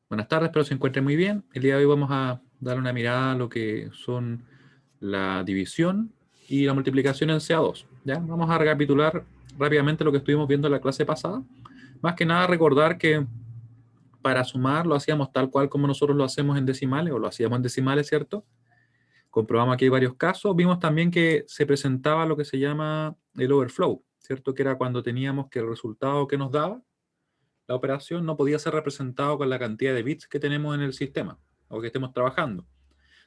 Buenas tardes, espero se encuentren muy bien. El día de hoy vamos a dar una mirada a lo que son la división y la multiplicación en CA2. ¿Ya? Vamos a recapitular rápidamente lo que estuvimos viendo en la clase pasada. Más que nada recordar que para sumar lo hacíamos tal cual como nosotros lo hacemos en decimales, o lo hacíamos en decimales, ¿cierto? Comprobamos aquí varios casos. Vimos también que se presentaba lo que se llama el overflow, ¿cierto? Que era cuando teníamos que el resultado que nos daba la operación no podía ser representado con la cantidad de bits que tenemos en el sistema o que estemos trabajando.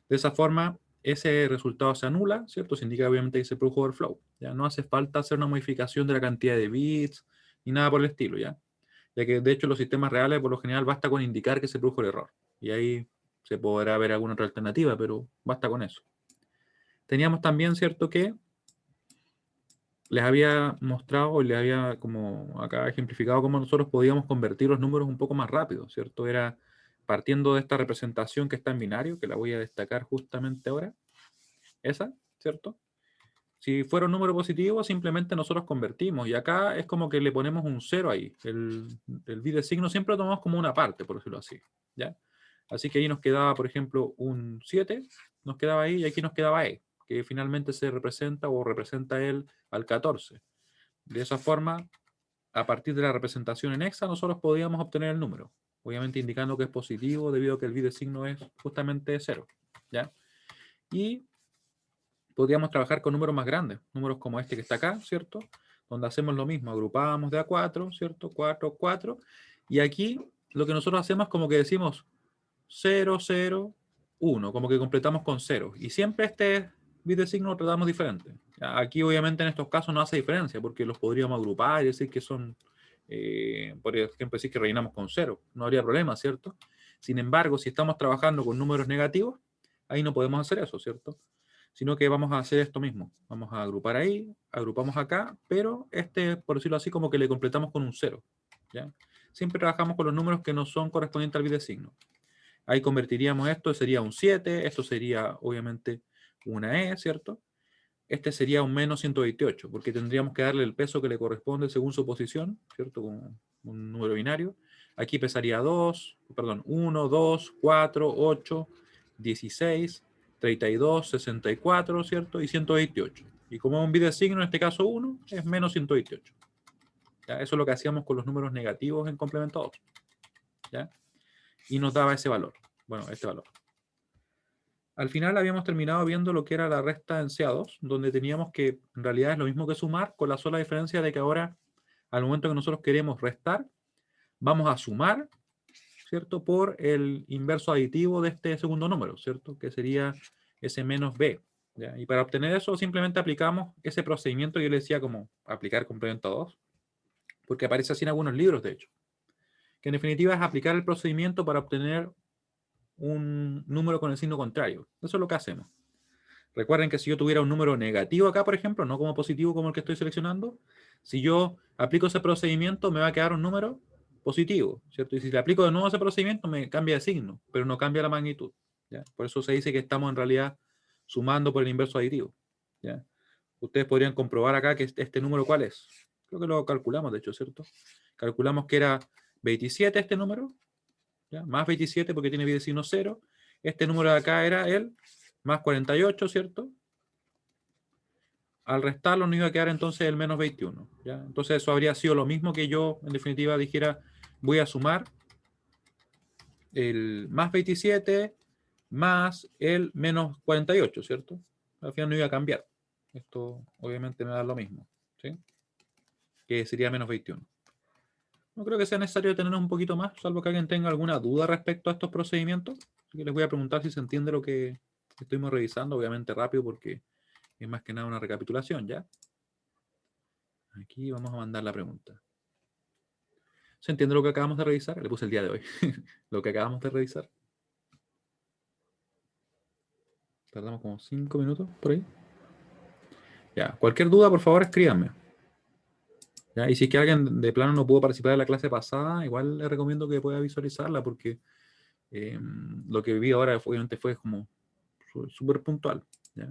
De esa forma, ese resultado se anula, ¿cierto? Se indica obviamente que se produjo overflow. Ya no hace falta hacer una modificación de la cantidad de bits ni nada por el estilo, ¿ya? Ya que de hecho los sistemas reales por lo general basta con indicar que se produjo el error. Y ahí se podrá ver alguna otra alternativa, pero basta con eso. Teníamos también, ¿cierto? Que les había mostrado, les había como acá ejemplificado cómo nosotros podíamos convertir los números un poco más rápido, ¿cierto? Era partiendo de esta representación que está en binario, que la voy a destacar justamente ahora, esa, ¿cierto? Si fuera un número positivo, simplemente nosotros convertimos, y acá es como que le ponemos un cero ahí. El bit de signo siempre lo tomamos como una parte, por decirlo así, ¿ya? Así que ahí nos quedaba, por ejemplo, un 7, nos quedaba ahí, y aquí nos quedaba E, que finalmente se representa o representa él al 14. De esa forma, a partir de la representación en hexa, nosotros podíamos obtener el número, obviamente indicando que es positivo debido a que el bit de signo es justamente 0, ¿ya? Y podríamos trabajar con números más grandes, números como este que está acá, ¿cierto? Donde hacemos lo mismo, agrupamos de a 4, ¿cierto? 4, 4, y aquí lo que nosotros hacemos es como que decimos 0, 0, 1, como que completamos con 0, y siempre este bit de signo lo tratamos diferente. Aquí obviamente en estos casos no hace diferencia, porque los podríamos agrupar y decir que son, por ejemplo, decir que rellenamos con 0, no habría problema, ¿cierto? Sin embargo, si estamos trabajando con números negativos, ahí no podemos hacer eso, ¿cierto? Sino que vamos a hacer esto mismo. Vamos a agrupar ahí, agrupamos acá, pero este, por decirlo así, como que le completamos con un 0, ¿ya? Siempre trabajamos con los números que no son correspondientes al bit de signo. Ahí convertiríamos esto, sería un 7, esto sería obviamente una E, ¿cierto? Este sería un menos 128, porque tendríamos que darle el peso que le corresponde según su posición, ¿cierto? Como un número binario. Aquí pesaría 2, perdón, 1, 2, 4, 8, 16, 32, 64, ¿cierto? Y 128. Y como es un bit de signo, en este caso 1, es menos 128. ¿Ya? Eso es lo que hacíamos con los números negativos en complemento 2. ¿Ya? Y nos daba ese valor. Bueno, este valor. Al final habíamos terminado viendo lo que era la resta en CA2, donde teníamos que, en realidad es lo mismo que sumar, con la sola diferencia de que ahora, al momento que nosotros queremos restar, vamos a sumar, ¿cierto? Por el inverso aditivo de este segundo número, ¿cierto? Que sería ese menos B. ¿Ya? Y para obtener eso, simplemente aplicamos ese procedimiento que yo le decía como aplicar complemento 2, porque aparece así en algunos libros, de hecho. Que en definitiva es aplicar el procedimiento para obtener un número con el signo contrario. Eso es lo que hacemos. Recuerden que si yo tuviera un número negativo acá, por ejemplo, no como positivo como el que estoy seleccionando, si yo aplico ese procedimiento me va a quedar un número positivo, ¿cierto? Y si le aplico de nuevo ese procedimiento me cambia de signo, pero no cambia la magnitud, ¿ya? Por eso se dice que estamos en realidad sumando por el inverso aditivo, ¿ya? Ustedes podrían comprobar acá que este número, ¿cuál es? Creo que lo calculamos, de hecho, ¿cierto? Calculamos que era 27 este número, ¿ya? Más 27 porque tiene bit de signo 0. Este número de acá era el más 48, ¿cierto? Al restarlo nos iba a quedar entonces el menos 21, ¿ya? Entonces eso habría sido lo mismo que yo, en definitiva, dijera, voy a sumar el más 27 más el menos 48, ¿cierto? Al final no iba a cambiar. Esto obviamente me da lo mismo, ¿sí? Que sería menos 21. No creo que sea necesario tenernos un poquito más, salvo que alguien tenga alguna duda respecto a estos procedimientos. Así que les voy a preguntar si se entiende lo que estuvimos revisando, obviamente rápido porque es más que nada una recapitulación, ¿ya? Aquí vamos a mandar la pregunta. ¿Se entiende lo que acabamos de revisar? Le puse el día de hoy. Lo que acabamos de revisar. Tardamos como 5 minutos por ahí. Ya, cualquier duda, por favor, escríbanme. ¿Ya? Y si es que alguien de plano no pudo participar de la clase pasada, igual le recomiendo que pueda visualizarla porque lo que viví ahora obviamente fue como súper puntual. ¿Ya?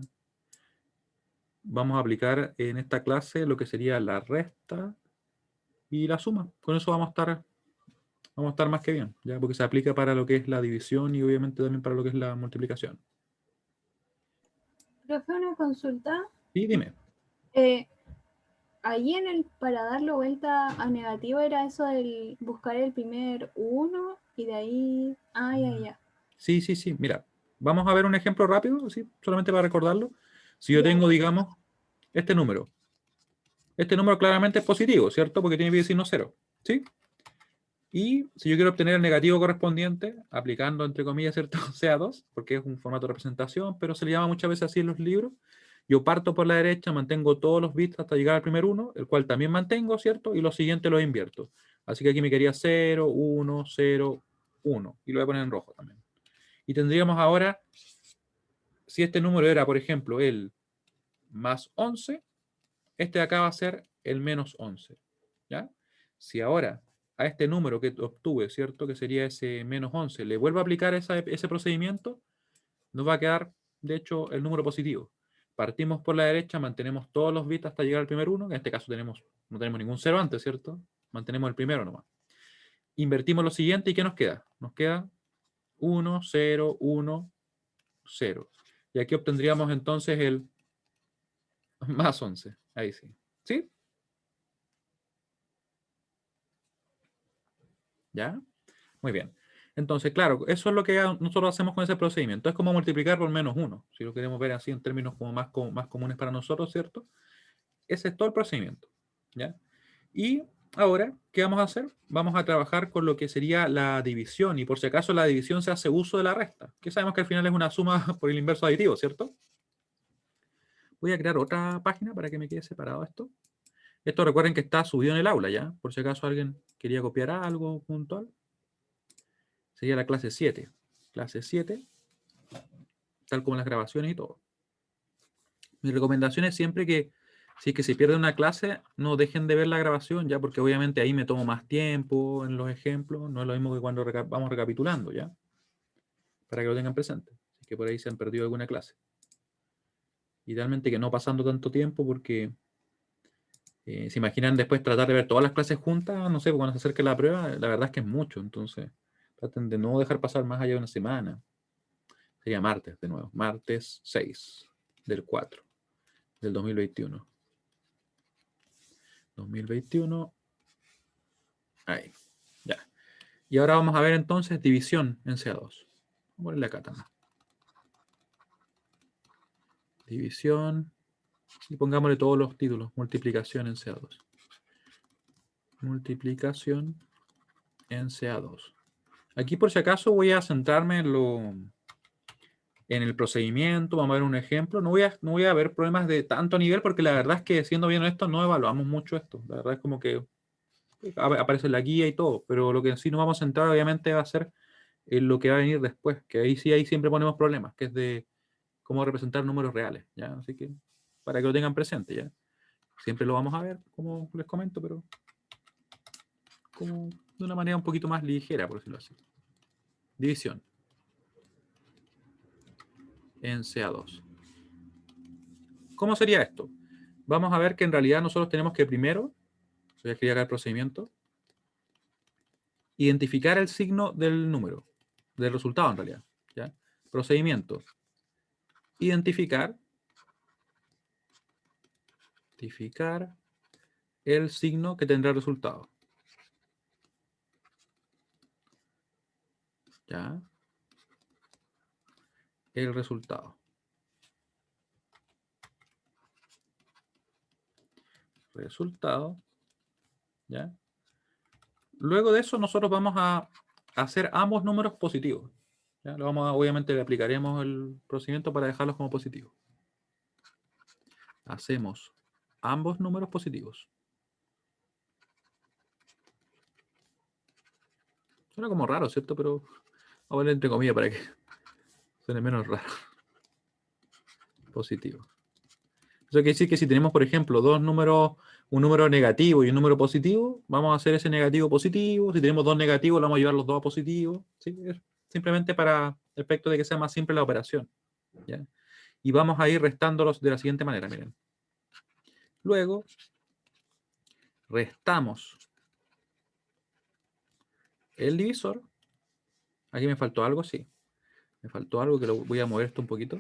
Vamos a aplicar en esta clase lo que sería la resta y la suma. Con eso vamos a vamos a estar más que bien, ¿ya? Porque se aplica para lo que es la división y obviamente también para lo que es la multiplicación. Profe, una consulta. Y dime. Eh, Ahí para darle vuelta a negativo era eso del buscar el primer uno y de ahí. Ah, ya, ya. Sí, sí, sí. Mira, vamos a ver un ejemplo rápido, ¿sí? Solamente para recordarlo. Si yo Ya. tengo, digamos, este número. Este número claramente es positivo, ¿cierto? Porque tiene signo 0, ¿sí? Y si yo quiero obtener el negativo correspondiente, aplicando, entre comillas, ¿cierto? CA2, porque es un formato de representación, pero se le llama muchas veces así en los libros. Yo parto por la derecha, mantengo todos los bits hasta llegar al primer 1, el cual también mantengo, ¿cierto? Y los siguientes los invierto. Así que aquí me quedaría 0, 1, 0, 1. Y lo voy a poner en rojo también. Y tendríamos ahora, si este número era, por ejemplo, el más 11, este de acá va a ser el menos 11. ¿Ya? Si ahora a este número que obtuve, ¿cierto? Que sería ese menos 11, le vuelvo a aplicar ese procedimiento, nos va a quedar, de hecho, el número positivo. Partimos por la derecha, mantenemos todos los bits hasta llegar al primer 1, que en este caso no tenemos ningún 0 antes, ¿cierto? Mantenemos el primero nomás. Invertimos lo siguiente y ¿qué nos queda? Nos queda 1, 0, 1, 0. Y aquí obtendríamos entonces el más 11. Ahí sí. ¿Sí? ¿Ya? Muy bien. Entonces, claro, eso es lo que nosotros hacemos con ese procedimiento. Es como multiplicar por menos 1, si lo queremos ver así en términos como más comunes para nosotros, ¿cierto? Ese es todo el procedimiento. ¿Ya? Y ahora, ¿qué vamos a hacer? Vamos a trabajar con lo que sería la división. Y por si acaso la división se hace uso de la resta, que sabemos que al final es una suma por el inverso aditivo, ¿cierto? Voy a crear otra página para que me quede separado esto. Esto recuerden que está subido en el aula, ¿ya? Por si acaso alguien quería copiar algo puntual. Sería la clase 7. Clase 7, tal como las grabaciones y todo. Mi recomendación es siempre que si es que se pierde una clase, no dejen de ver la grabación, ya, porque obviamente ahí me tomo más tiempo en los ejemplos, no es lo mismo que cuando vamos recapitulando, ya, para que lo tengan presente, si es que por ahí se han perdido alguna clase. Idealmente que no pasando tanto tiempo, porque se imaginan después tratar de ver todas las clases juntas, no sé, cuando se acerque la prueba, la verdad es que es mucho, entonces traten de no dejar pasar más allá de una semana. Sería martes de nuevo, martes 6 del 4 del 2021. 2021. Ahí. Ya. Y ahora vamos a ver entonces división en CA2. Vamos a ponerle acá también. División. Y pongámosle todos los títulos. Multiplicación en CA2. Multiplicación en CA2. Aquí por si acaso voy a centrarme en el procedimiento. Vamos a ver un ejemplo. No voy a ver problemas de tanto nivel porque la verdad es que siendo bien honesto no evaluamos mucho esto. La verdad es como que aparece la guía y todo. Pero lo que sí nos vamos a centrar obviamente va a ser en lo que va a venir después. Que ahí sí, ahí siempre ponemos problemas. Que es de cómo representar números reales, ¿ya? Así que para que lo tengan presente, ¿ya? Siempre lo vamos a ver, como les comento, pero como de una manera un poquito más ligera, por decirlo así. División en CA2. ¿Cómo sería esto? Vamos a ver que en realidad nosotros tenemos que primero, voy a escribir acá el procedimiento, identificar el signo del número, del resultado en realidad, ¿ya? Procedimiento. Identificar el signo que tendrá el resultado. ¿Ya? El resultado. Resultado. ¿Ya? Luego de eso nosotros vamos a hacer ambos números positivos. ¿Ya? Obviamente le aplicaremos el procedimiento para dejarlos como positivos. Hacemos ambos números positivos. Suena como raro, ¿cierto? Pero vamos a poner entre comillas para que suene menos raro. Positivo. Eso quiere decir que si tenemos, por ejemplo, dos números, un número negativo y un número positivo, vamos a hacer ese negativo positivo. Si tenemos dos negativos, vamos a llevar los dos a positivos. ¿Sí? Simplemente para el efecto de que sea más simple la operación. ¿Ya? Y vamos a ir restándolos de la siguiente manera, miren. Luego, restamos el divisor. Aquí me faltó algo, sí. Me faltó algo que lo voy a mover esto un poquito.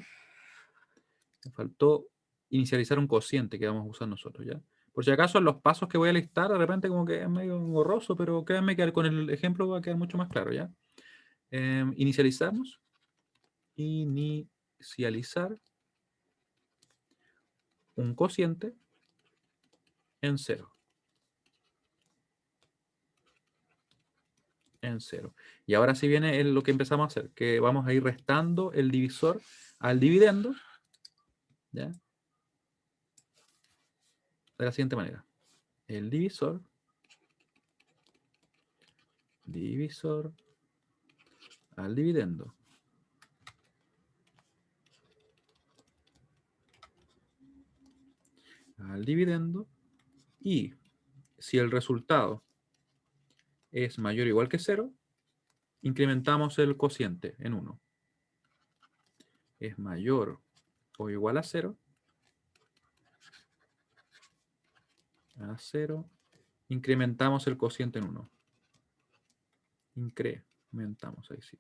Me faltó inicializar un cociente que vamos a usar nosotros, ¿ya? Por si acaso, en los pasos que voy a listar, de repente como que es medio engorroso, pero créanme que con el ejemplo va a quedar mucho más claro, ¿ya? Inicializamos. Inicializar un cociente en 0. En 0. Y ahora sí viene lo que empezamos a hacer, que vamos a ir restando el divisor al dividendo, ¿ya? De la siguiente manera. El divisor al dividendo. Al dividendo. Y si el resultado es mayor o igual que 0, incrementamos el cociente en 1. Es mayor o igual a 0. A 0. Incrementamos el cociente en 1. Incrementamos, ahí sí.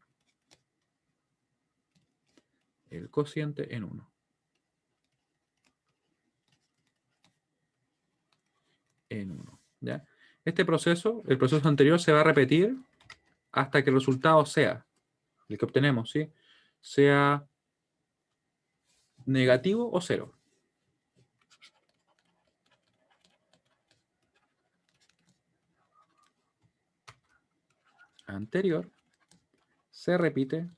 El cociente en 1. En 1. ¿Ya? Este proceso, el proceso anterior, se va a repetir hasta que el resultado sea, el que obtenemos, ¿sí? Sea negativo o 0. Anterior se repite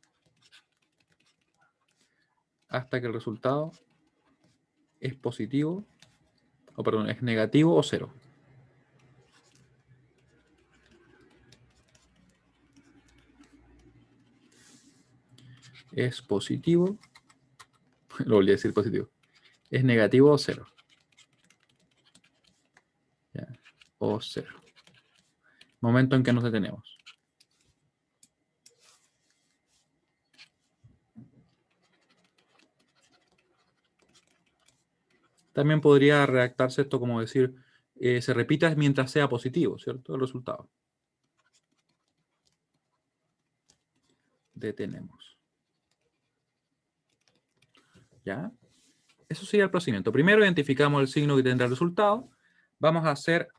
hasta que el resultado es positivo, o perdón, es negativo o 0. Es positivo, lo volví a decir positivo, es negativo o 0. ¿Ya? O 0. Momento en que nos detenemos. También podría redactarse esto como decir, se repita mientras sea positivo, ¿cierto? El resultado. Detenemos. ¿Ya? Eso sería el procedimiento. Primero identificamos el signo que tendrá el resultado. Vamos a hacer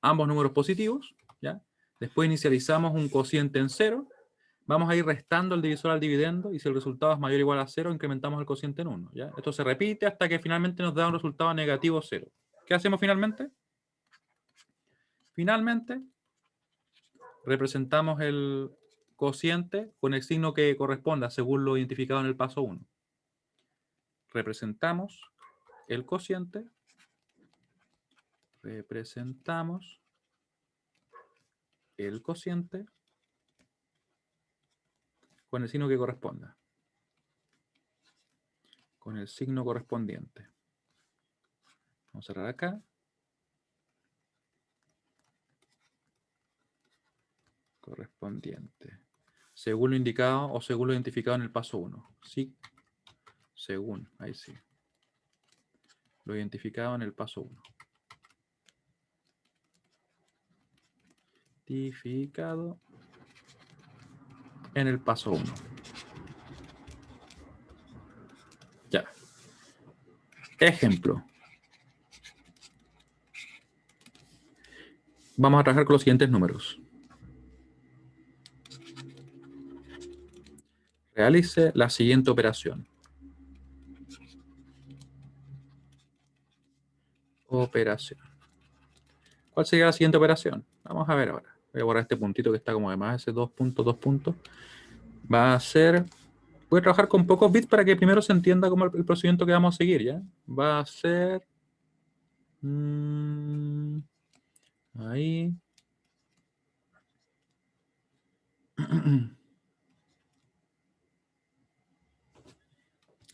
ambos números positivos, ¿ya? Después inicializamos un cociente en 0. Vamos a ir restando el divisor al dividendo y si el resultado es mayor o igual a 0, incrementamos el cociente en 1, ¿ya? Esto se repite hasta que finalmente nos da un resultado negativo 0. ¿Qué hacemos finalmente? Finalmente, representamos el cociente con el signo que corresponda según lo identificado en el paso 1. Representamos el cociente. Representamos el cociente con el signo que corresponda. Con el signo correspondiente. Vamos a cerrar acá. Correspondiente. Según lo indicado o según lo identificado en el paso 1. Sí. Según. Ahí sí. Lo identificado en el paso 1. Identificado en el paso 1. Ya. Ejemplo. Vamos a trabajar con los siguientes números. Realice la siguiente operación. Operación. ¿Cuál sería la siguiente operación? Vamos a ver ahora. Voy a borrar este puntito que está como de más, ese 2 puntos, 2 puntos. Va a ser... Voy a trabajar con pocos bits para que primero se entienda cómo el procedimiento que vamos a seguir, ¿ya? Va a ser... ahí.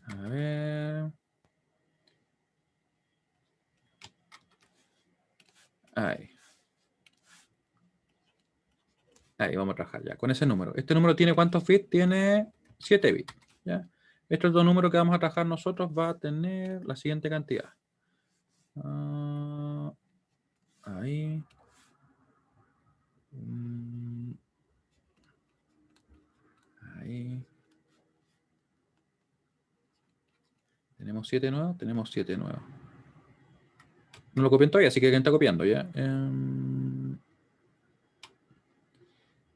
A ver. Ahí. Ahí vamos a trabajar ya con ese número. Este número tiene ¿cuántos bits? Tiene 7 bits. ¿Ya? Estos dos números que vamos a trabajar nosotros va a tener la siguiente cantidad. Ahí. Tenemos 7 nuevos, tenemos 7 nuevos. No lo copian todavía, así que alguien está copiando, ¿ya?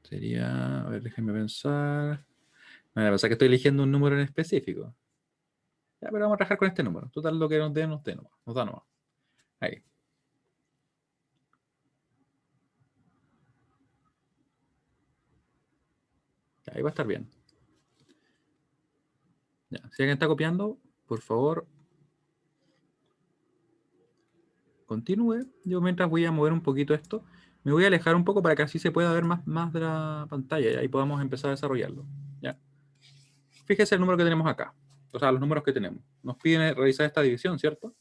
Sería, a ver, déjenme pensar. Me voy a pensar que estoy eligiendo un número en específico. Ya, pero vamos a trabajar con este número. Total, lo que nos dé, nos dé nomás. Nos da nomás. Ahí. Ya, ahí va a estar bien. Ya, si alguien está copiando, por favor, continúe. Yo mientras voy a mover un poquito esto, me voy a alejar un poco para que así se pueda ver más de la pantalla y ahí podamos empezar a desarrollarlo. ¿Ya? Fíjese el número que tenemos acá. O sea, los números que tenemos. Nos piden realizar esta división, ¿cierto?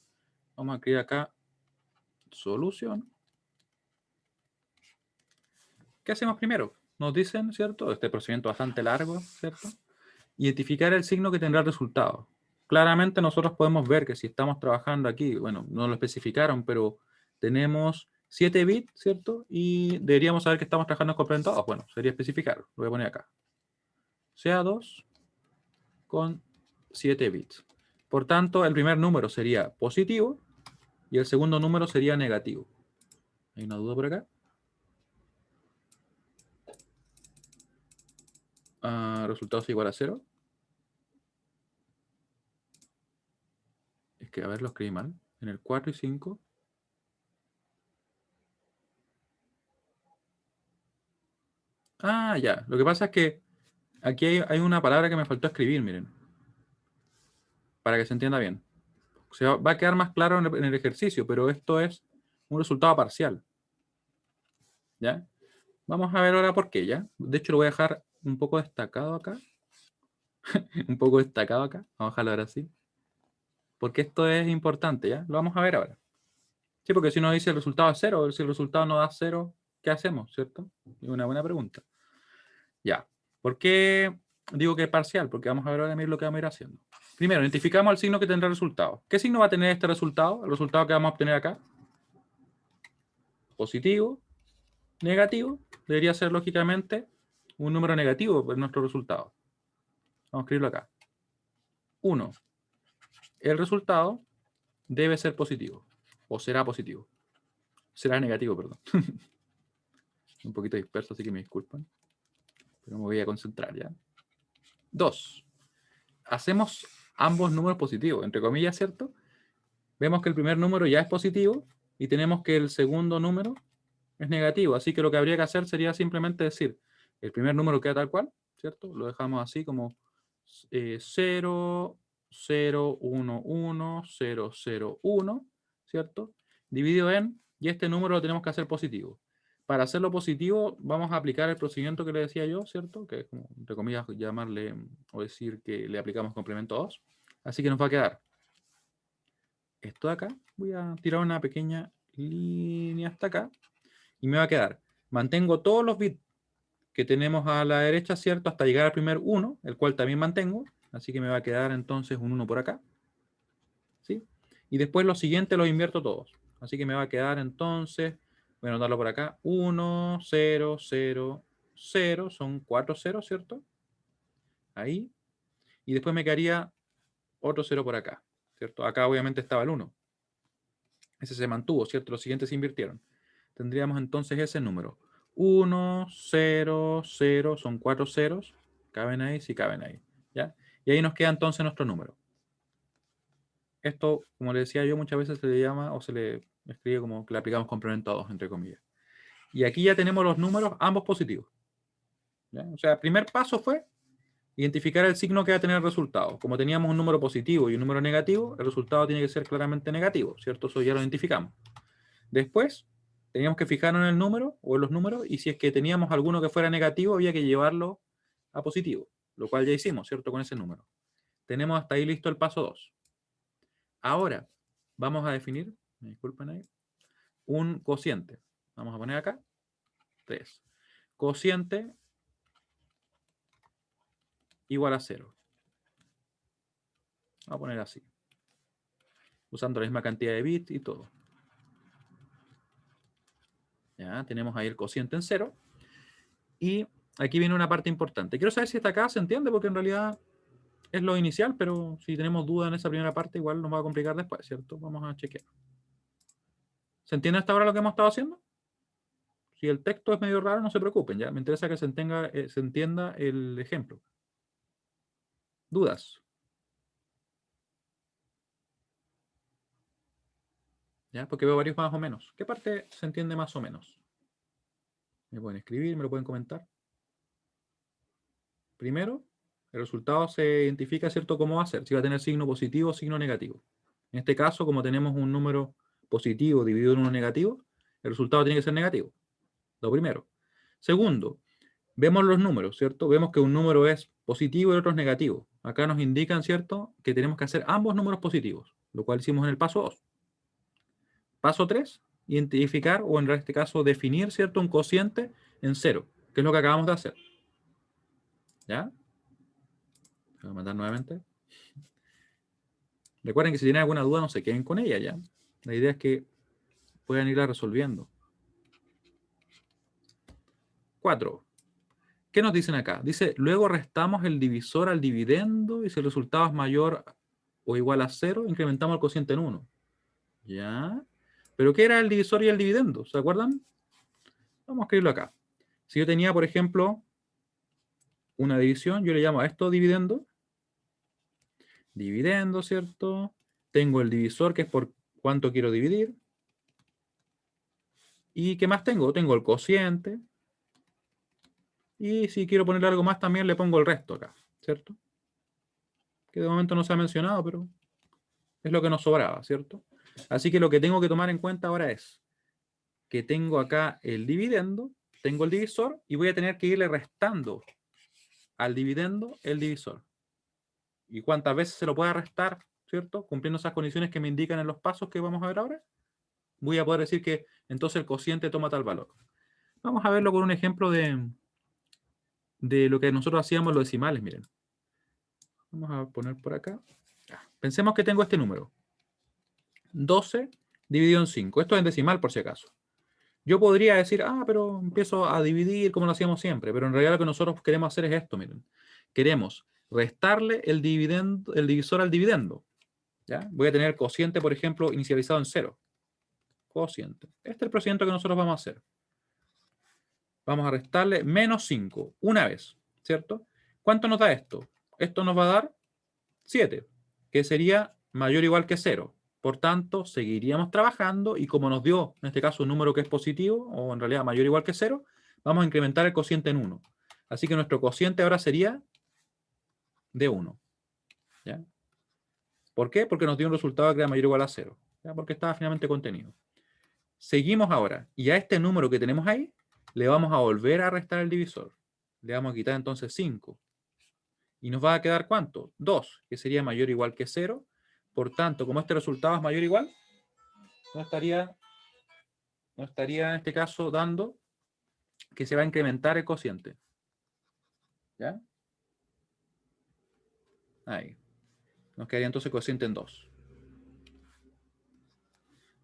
Vamos a escribir acá solución. ¿Qué hacemos primero? Nos dicen, ¿cierto? Este procedimiento bastante largo, ¿cierto? Identificar el signo que tendrá el resultado. Claramente nosotros podemos ver que si estamos trabajando aquí, bueno, no lo especificaron, pero tenemos 7 bits, ¿cierto? Y deberíamos saber que estamos trabajando con complementados. Bueno, sería especificar. Lo voy a poner acá. CA2 con 7 bits. Por tanto, el primer número sería positivo y el segundo número sería negativo. ¿Hay una duda por acá? Resultados igual a 0. Es que, a ver, lo escribí mal. En el 4 y 5. Ya. Lo que pasa es que aquí hay una palabra que me faltó escribir, miren. Para que se entienda bien. Va a quedar más claro en el ejercicio, pero esto es un resultado parcial. ¿Ya? Vamos a ver ahora por qué, ¿ya? De hecho, lo voy a dejar un poco destacado acá. Un poco destacado acá. Vamos a dejarlo ahora así. Porque esto es importante, ¿ya? Lo vamos a ver ahora. Sí, porque si nos dice el resultado es 0, si el resultado no da 0, ¿qué hacemos? ¿Cierto? Es una buena pregunta. Ya. ¿Por qué digo que es parcial? Porque vamos a ver ahora mismo lo que vamos a ir haciendo. Primero, identificamos el signo que tendrá el resultado. ¿Qué signo va a tener este resultado? El resultado que vamos a obtener acá. Positivo, negativo. Debería ser lógicamente un número negativo por nuestro resultado. Vamos a escribirlo acá. 1. El resultado debe ser positivo. O será positivo. Será negativo, perdón. Un poquito disperso, así que me disculpan. Pero me voy a concentrar ya. 2. Hacemos ambos números positivos, entre comillas, ¿cierto? Vemos que el primer número ya es positivo y tenemos que el segundo número es negativo. Así que lo que habría que hacer sería simplemente decir, el primer número queda tal cual, ¿cierto? Lo dejamos así como 0, 0, 1, 1, 0, 0, 1, ¿cierto? Dividido en, y este número lo tenemos que hacer positivo. Para hacerlo positivo, vamos a aplicar el procedimiento que le decía yo, ¿cierto? Que es como, entre comillas, llamarle o decir que le aplicamos complemento 2. Así que nos va a quedar esto de acá. Voy a tirar una pequeña línea hasta acá. Y me va a quedar, mantengo todos los bits que tenemos a la derecha, ¿cierto? Hasta llegar al primer 1, el cual también mantengo. Así que me va a quedar entonces un 1 por acá. ¿Sí? Y después los siguientes los invierto todos. Así que me va a quedar entonces, voy a anotarlo por acá, 1, 0, 0, 0. Son 4 ceros, ¿cierto? Ahí. Y después me quedaría otro 0 por acá, ¿cierto? Acá obviamente estaba el 1. Ese se mantuvo, ¿cierto? Los siguientes se invirtieron. Tendríamos entonces ese número. 1, 0, 0, son 4 ceros. ¿Caben ahí? Sí, caben ahí. ¿Ya? Y ahí nos queda entonces nuestro número. Esto, como le decía yo, muchas veces se le llama o se le escribe como que le aplicamos complemento a 2, entre comillas. Y aquí ya tenemos los números ambos positivos. ¿Ya? O sea, el primer paso fue identificar el signo que va a tener el resultado. Como teníamos un número positivo y un número negativo, el resultado tiene que ser claramente negativo, ¿cierto? Eso ya lo identificamos. Después, teníamos que fijarnos en el número o en los números y si es que teníamos alguno que fuera negativo, había que llevarlo a positivo, lo cual ya hicimos, ¿cierto? Con ese número. Tenemos hasta ahí listo el paso 2. Ahora, vamos a definir, me disculpen ahí, un cociente. Vamos a poner acá 3. Cociente igual a 0. Vamos a poner así, usando la misma cantidad de bits y todo. Ya, tenemos ahí el cociente en 0. Y aquí viene una parte importante. Quiero saber si hasta acá se entiende, porque en realidad es lo inicial, pero si tenemos duda en esa primera parte, igual nos va a complicar después, ¿cierto? Vamos a chequear. ¿Se entiende hasta ahora lo que hemos estado haciendo? Si el texto es medio raro, no se preocupen, ¿ya? Me interesa que se entienda el ejemplo. ¿Dudas? ¿Ya? Porque veo varios más o menos. ¿Qué parte se entiende más o menos? Me pueden escribir, me lo pueden comentar. Primero, el resultado se identifica, ¿cierto?, cómo va a ser. Si va a tener signo positivo o signo negativo. En este caso, como tenemos un número positivo dividido en uno negativo, el resultado tiene que ser negativo. Lo primero. Segundo, vemos los números, ¿cierto? Vemos que un número es positivo y el otro es negativo. Acá nos indican, ¿cierto?, que tenemos que hacer ambos números positivos, lo cual hicimos en el paso 2. Paso 3, identificar, o en este caso definir, ¿cierto?, un cociente en 0, que es lo que acabamos de hacer. ¿Ya? Voy a mandar nuevamente. Recuerden que si tienen alguna duda no se queden con ella, ¿ya? La idea es que puedan irla resolviendo. 4. ¿Qué nos dicen acá? Dice, luego restamos el divisor al dividendo y si el resultado es mayor o igual a 0, incrementamos el cociente en 1. ¿Ya? ¿Pero qué era el divisor y el dividendo? ¿Se acuerdan? Vamos a escribirlo acá. Si yo tenía, por ejemplo, una división, yo le llamo a esto dividendo. Dividendo, ¿cierto? Tengo el divisor, que es por cuánto quiero dividir. ¿Y qué más tengo? Tengo el cociente. Y si quiero ponerle algo más, también le pongo el resto acá, ¿cierto? Que de momento no se ha mencionado, pero es lo que nos sobraba, ¿cierto? Así que lo que tengo que tomar en cuenta ahora es que tengo acá el dividendo, tengo el divisor, y voy a tener que irle restando al dividendo el divisor. ¿Y cuántas veces se lo pueda restar, ¿cierto? Cumpliendo esas condiciones que me indican en los pasos que vamos a ver ahora, voy a poder decir que entonces el cociente toma tal valor. Vamos a verlo con un ejemplo de lo que nosotros hacíamos los decimales, miren. Vamos a poner por acá. Pensemos que tengo este número. 12 dividido en 5. Esto es en decimal por si acaso. Yo podría decir, pero empiezo a dividir como lo hacíamos siempre, pero en realidad lo que nosotros queremos hacer es esto, miren. Queremos restarle el divisor al dividendo. ¿Ya? Voy a tener el cociente, por ejemplo, inicializado en 0. Cociente. Este es el procedimiento que nosotros vamos a hacer. Vamos a restarle menos 5 una vez, ¿cierto? ¿Cuánto nos da esto? Esto nos va a dar 7, que sería mayor o igual que 0. Por tanto, seguiríamos trabajando y como nos dio, en este caso, un número que es positivo, o en realidad mayor o igual que 0, vamos a incrementar el cociente en 1. Así que nuestro cociente ahora sería de 1. ¿Ya? ¿Por qué? Porque nos dio un resultado que era mayor o igual a 0. ¿Ya? Porque estaba finalmente contenido. Seguimos ahora. Y a este número que tenemos ahí, le vamos a volver a restar el divisor. Le vamos a quitar entonces 5. Y nos va a quedar ¿cuánto? 2, que sería mayor o igual que 0. Por tanto, como este resultado es mayor o igual, no estaría en este caso dando que se va a incrementar el cociente. ¿Ya? Ahí. Nos quedaría entonces el cociente en 2.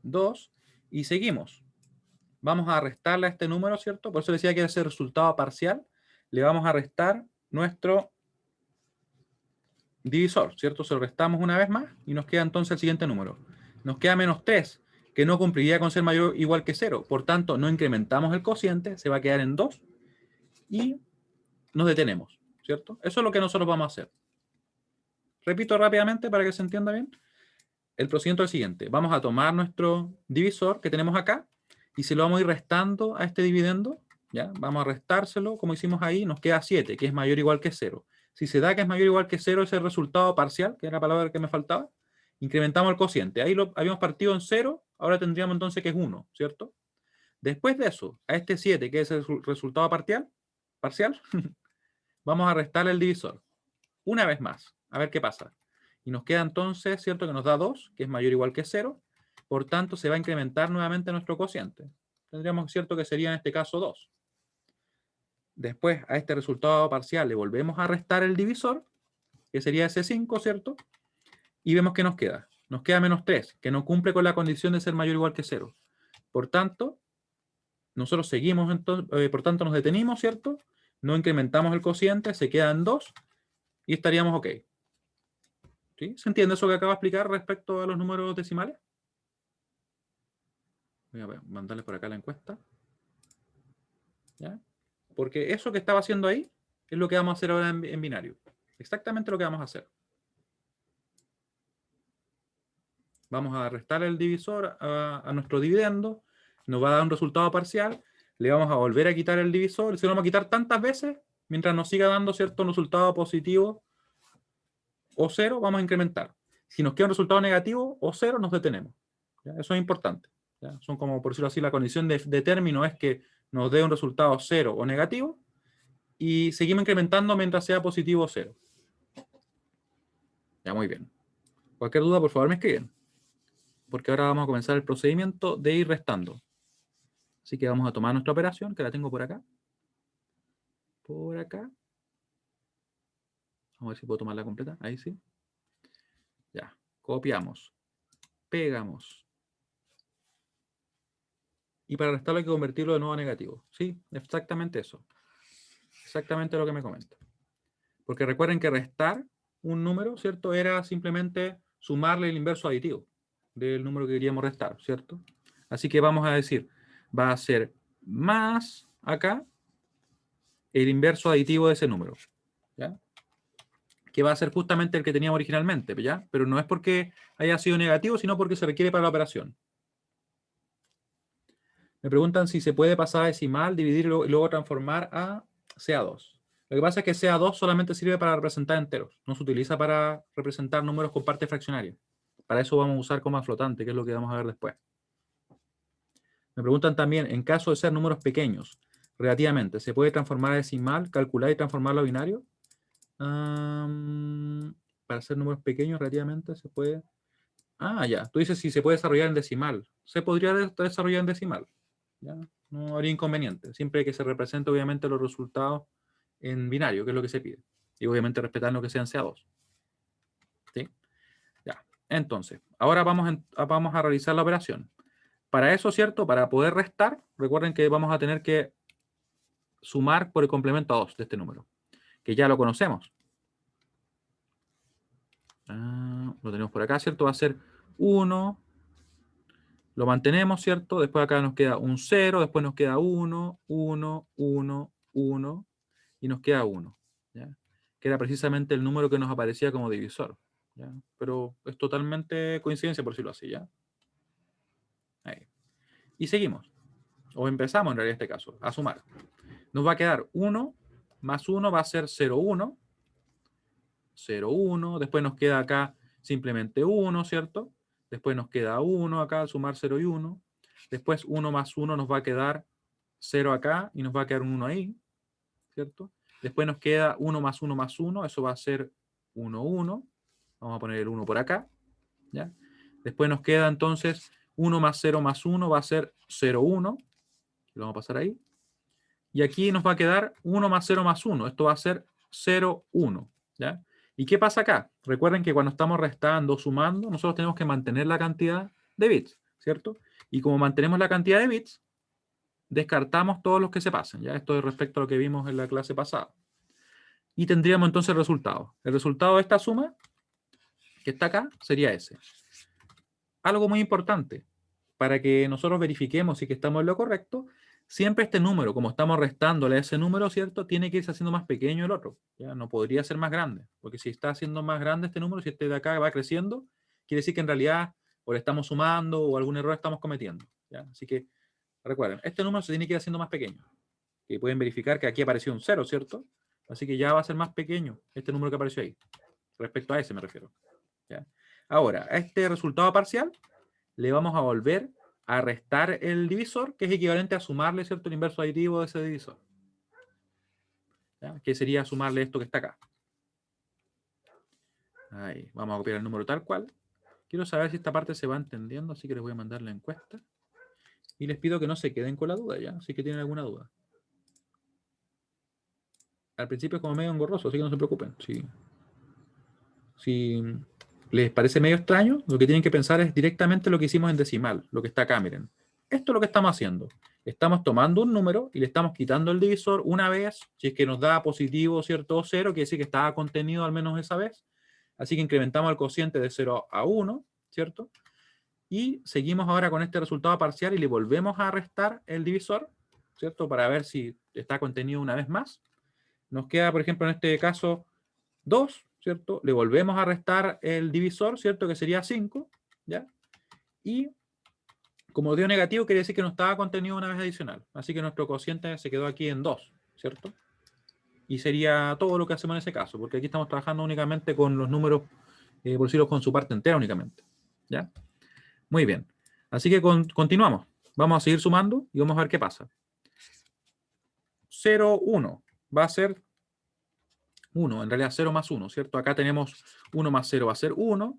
2. Y seguimos. Vamos a restarle a este número, ¿cierto? Por eso decía que ese resultado parcial le vamos a restar nuestro divisor, ¿cierto? Se lo restamos una vez más y nos queda entonces el siguiente número. Nos queda menos 3, que no cumpliría con ser mayor o igual que 0. Por tanto, no incrementamos el cociente, se va a quedar en 2 y nos detenemos, ¿cierto? Eso es lo que nosotros vamos a hacer. Repito rápidamente para que se entienda bien. El procedimiento es el siguiente. Vamos a tomar nuestro divisor que tenemos acá y se lo vamos a ir restando a este dividendo. ¿Ya? Vamos a restárselo como hicimos ahí. Nos queda 7, que es mayor o igual que 0. Si se da que es mayor o igual que 0, ese resultado parcial, que era la palabra que me faltaba, incrementamos el cociente. Ahí lo habíamos partido en 0, ahora tendríamos entonces que es 1, ¿cierto? Después de eso, a este 7, que es el resultado parcial, vamos a restarle el divisor. Una vez más, a ver qué pasa. Y nos queda entonces, ¿cierto? Que nos da 2, que es mayor o igual que 0. Por tanto, se va a incrementar nuevamente nuestro cociente. Tendríamos, ¿cierto?, que sería en este caso 2. Después, a este resultado parcial le volvemos a restar el divisor, que sería ese 5, ¿cierto? Y vemos que nos queda. Nos queda menos 3, que no cumple con la condición de ser mayor o igual que 0. Por tanto, nosotros seguimos, entonces, por tanto nos detenimos, ¿cierto? No incrementamos el cociente, se queda en 2 y estaríamos ok. ¿Sí? ¿Se entiende eso que acabo de explicar respecto a los números decimales? Voy a mandarles por acá la encuesta. ¿Ya? Porque eso que estaba haciendo ahí es lo que vamos a hacer ahora en binario. Exactamente lo que vamos a hacer. Vamos a restar el divisor a nuestro dividendo. Nos va a dar un resultado parcial. Le vamos a volver a quitar el divisor. Se lo vamos a quitar tantas veces mientras nos siga dando cierto resultado positivo o cero, vamos a incrementar. Si nos queda un resultado negativo o cero, nos detenemos. ¿Ya? Eso es importante. ¿Ya? Son como, por decirlo así, la condición de término es que nos dé un resultado cero o negativo y seguimos incrementando mientras sea positivo o cero. Ya, muy bien. Cualquier duda, por favor, me escriben. Porque ahora vamos a comenzar el procedimiento de ir restando. Así que vamos a tomar nuestra operación, que la tengo por acá. Por acá. Vamos a ver si puedo tomarla completa. Ahí sí. Ya. Copiamos. Pegamos. Y para restarlo hay que convertirlo de nuevo a negativo. Sí, exactamente eso. Exactamente lo que me comenta. Porque recuerden que restar un número, ¿cierto? Era simplemente sumarle el inverso aditivo del número que queríamos restar, ¿cierto? Así que vamos a decir, va a ser más acá el inverso aditivo de ese número, ¿ya? Que va a ser justamente el que teníamos originalmente, ¿ya? Pero no es porque haya sido negativo, sino porque se requiere para la operación. Me preguntan si se puede pasar a decimal, dividir y luego transformar a CA2. Lo que pasa es que CA2 solamente sirve para representar enteros. No se utiliza para representar números con parte fraccionaria. Para eso vamos a usar coma flotante, que es lo que vamos a ver después. Me preguntan también, en caso de ser números pequeños, relativamente, ¿se puede transformar a decimal, calcular y transformarlo a binario? Para ser números pequeños, relativamente, se puede... Ah, ya. Tú dices si se puede desarrollar en decimal. Se podría desarrollar en decimal. ¿Ya? No habría inconveniente. Siempre que se represente, obviamente, los resultados en binario, que es lo que se pide. Y obviamente respetando que sean CA2. ¿Sí? Ya. Entonces, ahora vamos a realizar la operación. Para eso, ¿cierto? Para poder restar, recuerden que vamos a tener que sumar por el complemento a 2 de este número, que ya lo conocemos. Lo tenemos por acá, ¿cierto? Va a ser 1, lo mantenemos, ¿cierto? Después acá nos queda un 0, después nos queda 1, 1, 1, 1, y nos queda 1, ¿ya? Que era precisamente el número que nos aparecía como divisor, ¿ya? Pero es totalmente coincidencia, por decirlo así, ¿ya? Ahí. Y seguimos, o empezamos en realidad en este caso, a sumar. Nos va a quedar 1 más 1 va a ser 0, 1, 0, 1, después nos queda acá simplemente 1, ¿cierto? Después nos queda 1 acá al sumar 0 y 1. Después 1 más 1 nos va a quedar 0 acá y nos va a quedar un 1 ahí, ¿cierto? Después nos queda 1 más 1 más 1, eso va a ser 1, 1. Vamos a poner el 1 por acá, ¿ya? Después nos queda entonces 1 más 0 más 1 va a ser 0, 1. Lo vamos a pasar ahí. Y aquí nos va a quedar 1 más 0 más 1. Esto va a ser 0, 1, ¿ya? ¿Y qué pasa acá? Recuerden que cuando estamos restando, sumando, nosotros tenemos que mantener la cantidad de bits, ¿cierto? Y como mantenemos la cantidad de bits, descartamos todos los que se pasen, ¿ya? Esto es respecto a lo que vimos en la clase pasada. Y tendríamos entonces el resultado. El resultado de esta suma, que está acá, sería ese. Algo muy importante, para que nosotros verifiquemos si que estamos en lo correcto, siempre este número, como estamos restándole a ese número, ¿cierto? Tiene que irse haciendo más pequeño el otro. ¿Ya? No podría ser más grande, porque si está haciendo más grande este número, si este de acá va creciendo, quiere decir que en realidad o le estamos sumando o algún error estamos cometiendo. ¿Ya? Así que recuerden, este número se tiene que ir haciendo más pequeño. Que pueden verificar que aquí apareció un 0, ¿cierto? Así que ya va a ser más pequeño este número que apareció ahí. Respecto a ese me refiero. ¿Ya? Ahora, a este resultado parcial le vamos a volver a restar el divisor, que es equivalente a sumarle, ¿cierto?, el inverso aditivo de ese divisor. ¿Ya? Que sería sumarle esto que está acá. Ahí, vamos a copiar el número tal cual. Quiero saber si esta parte se va entendiendo, así que les voy a mandar la encuesta. Y les pido que no se queden con la duda, ¿ya? Si que tienen alguna duda. Al principio es como medio engorroso, así que no se preocupen. Si les parece medio extraño, lo que tienen que pensar es directamente lo que hicimos en decimal, lo que está acá, miren. Esto es lo que estamos haciendo. Estamos tomando un número y le estamos quitando el divisor una vez. Si es que nos da positivo, ¿cierto? O 0, quiere decir que estaba contenido al menos esa vez. Así que incrementamos el cociente de 0 a 1, ¿cierto? Y seguimos ahora con este resultado parcial y le volvemos a restar el divisor, ¿cierto? Para ver si está contenido una vez más. Nos queda, por ejemplo, en este caso 2, ¿cierto? Le volvemos a restar el divisor, ¿cierto? Que sería 5, ¿ya? Y como dio negativo, quiere decir que no estaba contenido una vez adicional. Así que nuestro cociente se quedó aquí en 2, ¿cierto? Y sería todo lo que hacemos en ese caso, porque aquí estamos trabajando únicamente con los números, por decirlo, con su parte entera únicamente, ¿ya? Muy bien. Así que continuamos. Vamos a seguir sumando y vamos a ver qué pasa. 0, 1. Va a ser 1, en realidad 0 más 1, ¿cierto? Acá tenemos 1 más 0 va a ser 1.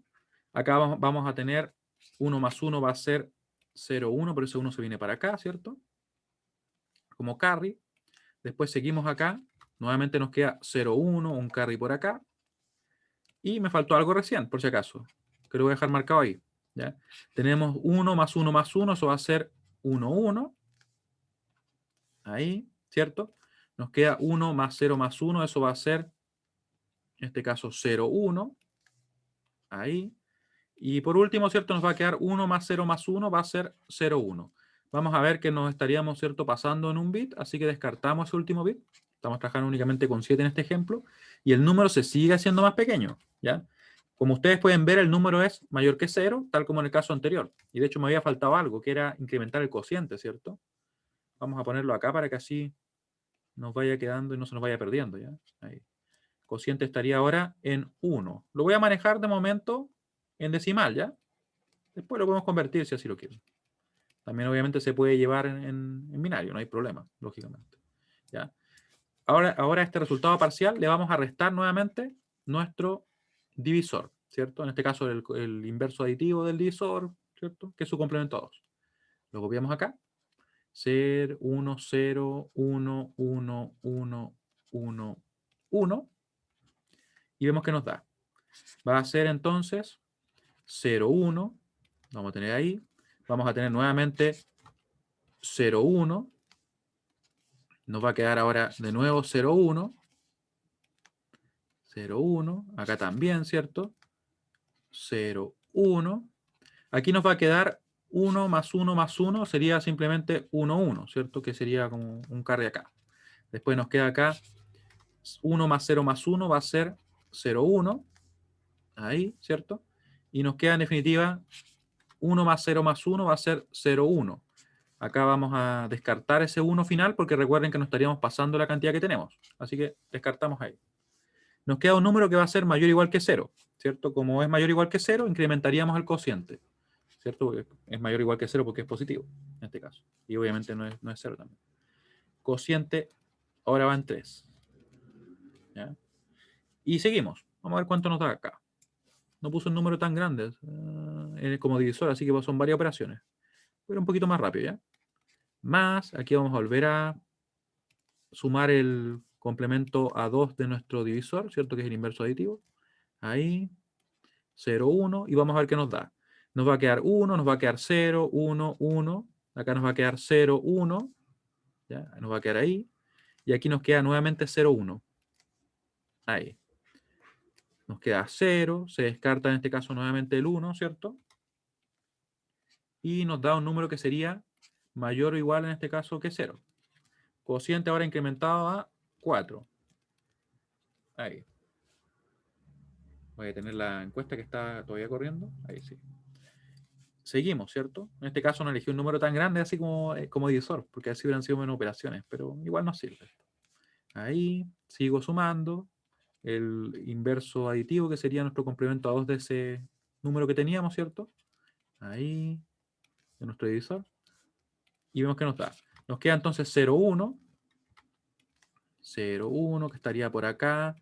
Acá vamos a tener 1 más 1 va a ser 0, 1, por eso 1 se viene para acá, ¿cierto? Como carry. Después seguimos acá. Nuevamente nos queda 0, 1, un carry por acá. Y me faltó algo recién, por si acaso, que lo voy a dejar marcado ahí, ¿ya? Tenemos 1 más 1 más 1, eso va a ser 1, 1. Ahí, ¿cierto? Nos queda 1 más 0 más 1, eso va a ser, en este caso, 0, 1. Ahí. Y por último, ¿cierto? Nos va a quedar 1 más 0 más 1, va a ser 0, 1. Vamos a ver que nos estaríamos, ¿cierto?, pasando en un bit, así que descartamos ese último bit. Estamos trabajando únicamente con 7 en este ejemplo. Y el número se sigue haciendo más pequeño, ¿ya? Como ustedes pueden ver, el número es mayor que 0, tal como en el caso anterior. Y de hecho me había faltado algo, que era incrementar el cociente, ¿cierto? Vamos a ponerlo acá para que así nos vaya quedando y no se nos vaya perdiendo, ¿ya? Ahí. Cociente estaría ahora en 1. Lo voy a manejar de momento en decimal, ¿ya? Después lo podemos convertir si así lo quieren. También obviamente se puede llevar en binario, no hay problema, lógicamente. ¿Ya? Ahora a este resultado parcial le vamos a restar nuevamente nuestro divisor, ¿cierto? En este caso el inverso aditivo del divisor, ¿cierto? Que es su complemento a 2. Lo copiamos acá. Ser 1, 0, 1, 1, 1, 1, 1. Y vemos que nos da. Va a ser entonces 0, 1. Vamos a tener ahí. Vamos a tener nuevamente 0, 1. Nos va a quedar ahora de nuevo 0, 1. 0, 1. Acá también, ¿cierto? 0, 1. Aquí nos va a quedar 1 más 1 más 1. Sería simplemente 1, 1, ¿cierto? Que sería como un carry acá. Después nos queda acá 1 más 0 más 1 va a ser 0, 1. Ahí, ¿cierto? Y nos queda en definitiva 1 más 0 más 1 va a ser 0, 1. Acá vamos a descartar ese 1 final porque recuerden que nos estaríamos pasando la cantidad que tenemos. Así que descartamos ahí. Nos queda un número que va a ser mayor o igual que 0, ¿cierto? Como es mayor o igual que 0, incrementaríamos el cociente, ¿cierto? Porque es mayor o igual que 0 porque es positivo, en este caso. Y obviamente no es 0 también. Cociente ahora va en 3. ¿Ya? Y seguimos. Vamos a ver cuánto nos da acá. No puso un número tan grande como divisor, así que son varias operaciones. Pero un poquito más rápido, ¿ya? Más, aquí vamos a volver a sumar el complemento a 2 de nuestro divisor, ¿cierto? Que es el inverso aditivo. Ahí, 0, 1, y vamos a ver qué nos da. Nos va a quedar 1, nos va a quedar 0, 1, 1. Acá nos va a quedar 0, 1. ¿Ya? Nos va a quedar ahí. Y aquí nos queda nuevamente 0, 1. Ahí. Nos queda 0. Se descarta en este caso nuevamente el 1, ¿cierto? Y nos da un número que sería mayor o igual en este caso que 0. Cociente ahora incrementado a 4. Ahí. Voy a tener la encuesta que está todavía corriendo. Ahí sí. Seguimos, ¿cierto? En este caso no elegí un número tan grande así como divisor, porque así hubieran sido menos operaciones, pero igual nos sirve. Ahí sigo sumando el inverso aditivo, que sería nuestro complemento a 2 de ese número que teníamos, ¿cierto? Ahí, de nuestro divisor. Y vemos que nos da. Nos queda entonces 0, 1. 0, 1, que estaría por acá.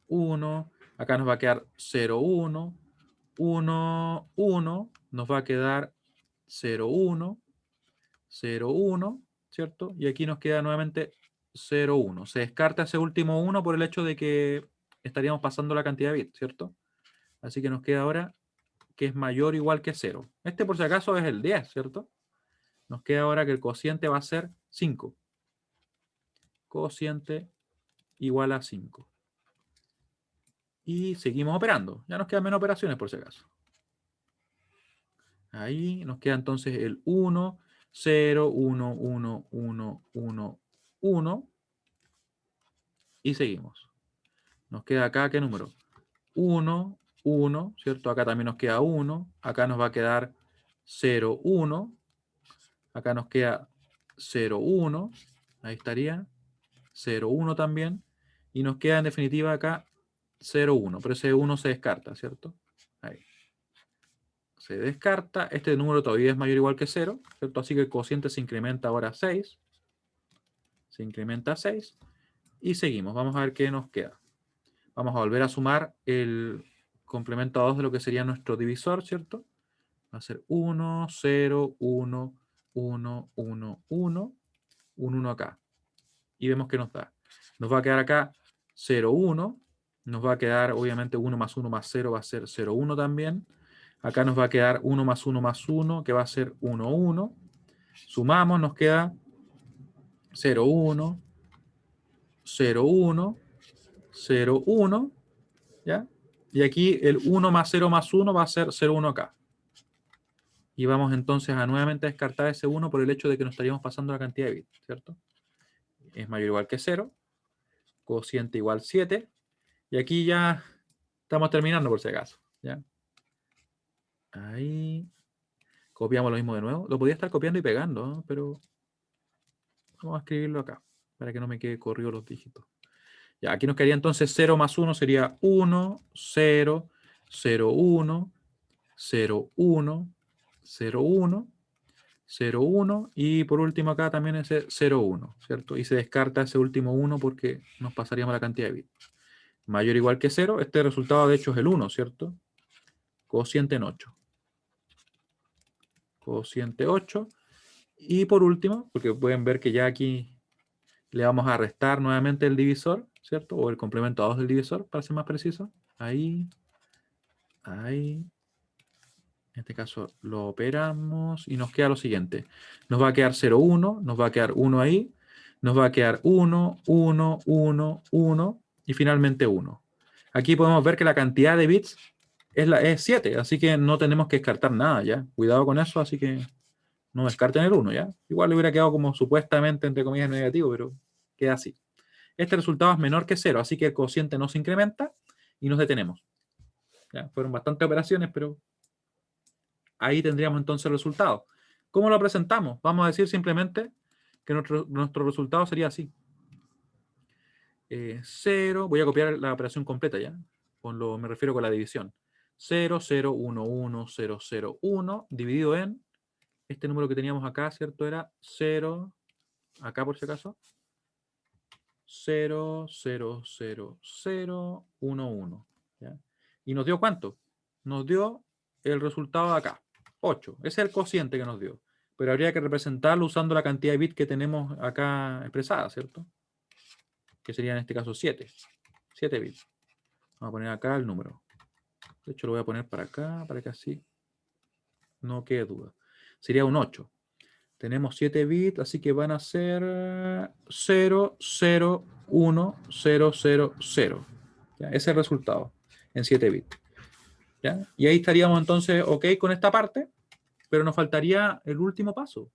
1. Acá nos va a quedar 0, 1. 1, 1. Nos va a quedar 0, 1. 0, 1, ¿cierto? Y aquí nos queda nuevamente 0, 1. Se descarta ese último 1 por el hecho de que estaríamos pasando la cantidad de bits, ¿cierto? Así que nos queda ahora que es mayor o igual que 0. Este por si acaso es el 10, ¿cierto? Nos queda ahora que el cociente va a ser 5. Cociente igual a 5. Y seguimos operando. Ya nos quedan menos operaciones por si acaso. Ahí nos queda entonces el 1, 0, 1, 1, 1, 1, 1. Y seguimos. Nos queda acá, ¿qué número? 1, 1, ¿cierto? Acá también nos queda 1. Acá nos va a quedar 0, 1. Acá nos queda 0, 1. Ahí estaría. 0, 1 también. Y nos queda en definitiva acá 0, 1. Pero ese 1 se descarta, ¿cierto? Ahí. Se descarta. Este número todavía es mayor o igual que 0, ¿cierto? Así que el cociente se incrementa ahora a 6. Se incrementa a 6. Y seguimos. Vamos a ver qué nos queda. Vamos a volver a sumar el complemento a 2 de lo que sería nuestro divisor, ¿cierto? Va a ser 1, 0, 1, 1, 1, 1, 1 acá. Y vemos que nos da. Nos va a quedar acá 0, 1. Nos va a quedar, obviamente, 1 más 1 más 0 va a ser 0, 1 también. Acá nos va a quedar 1 más 1 más 1, que va a ser 1, 1. Sumamos, nos queda 0, 1, 0, 1, 0, 1. ¿Ya? Y aquí el 1 más 0 más 1 va a ser 0, 1 acá. Y vamos entonces a nuevamente descartar ese 1 por el hecho de que nos estaríamos pasando la cantidad de bits, ¿cierto? Es mayor o igual que 0. Cociente igual 7. Y aquí ya estamos terminando por si acaso. ¿Ya? Ahí. Copiamos lo mismo de nuevo. Lo podía estar copiando y pegando, ¿no? Pero vamos a escribirlo acá para que no me quede corrido los dígitos. Ya, aquí nos quedaría entonces 0 más 1 sería 1, 0, 0, 1, 0, 1, 0, 1, 0, 1 y por último acá también ese 0, 1, ¿cierto? Y se descarta ese último 1 porque nos pasaríamos la cantidad de bits. Mayor o igual que 0, este resultado de hecho es el 1, ¿cierto? Cociente en 8. Cociente 8. Y por último, porque pueden ver que ya aquí le vamos a restar nuevamente el divisor, ¿cierto? O el complemento a 2 del divisor, para ser más preciso. Ahí, ahí. En este caso lo operamos y nos queda lo siguiente. Nos va a quedar 0, 1, nos va a quedar 1 ahí, nos va a quedar 1, 1, 1, 1 y finalmente 1. Aquí podemos ver que la cantidad de bits es 7, así que no tenemos que descartar nada ya. Cuidado con eso, así que no descarten el 1 ya. Igual le hubiera quedado como supuestamente, entre comillas, negativo, pero queda así. Este resultado es menor que 0, así que el cociente no se incrementa y nos detenemos. ¿Ya? Fueron bastantes operaciones, pero ahí tendríamos entonces el resultado. ¿Cómo lo presentamos? Vamos a decir simplemente que nuestro resultado sería así. 0, voy a copiar la operación completa ya, me refiero con la división. 0, 0, 1, 1, 0, 0, 1, dividido en, este número que teníamos acá, ¿cierto? Era 0, acá por si acaso, 0, 0, 0, 0, 1, 1. ¿Ya? ¿Y nos dio cuánto? Nos dio el resultado de acá, 8. Ese es el cociente que nos dio. Pero habría que representarlo usando la cantidad de bits que tenemos acá expresada, ¿cierto? Que sería en este caso 7. 7 bits. Vamos a poner acá el número. De hecho, lo voy a poner para acá, para que así no quede duda. Sería un 8. Tenemos 7 bits, así que van a ser 0, 0, 1, 0, 0, 0. ¿Ya? Ese es el resultado en 7 bits. ¿Ya? Y ahí estaríamos entonces ok con esta parte, pero nos faltaría el último paso.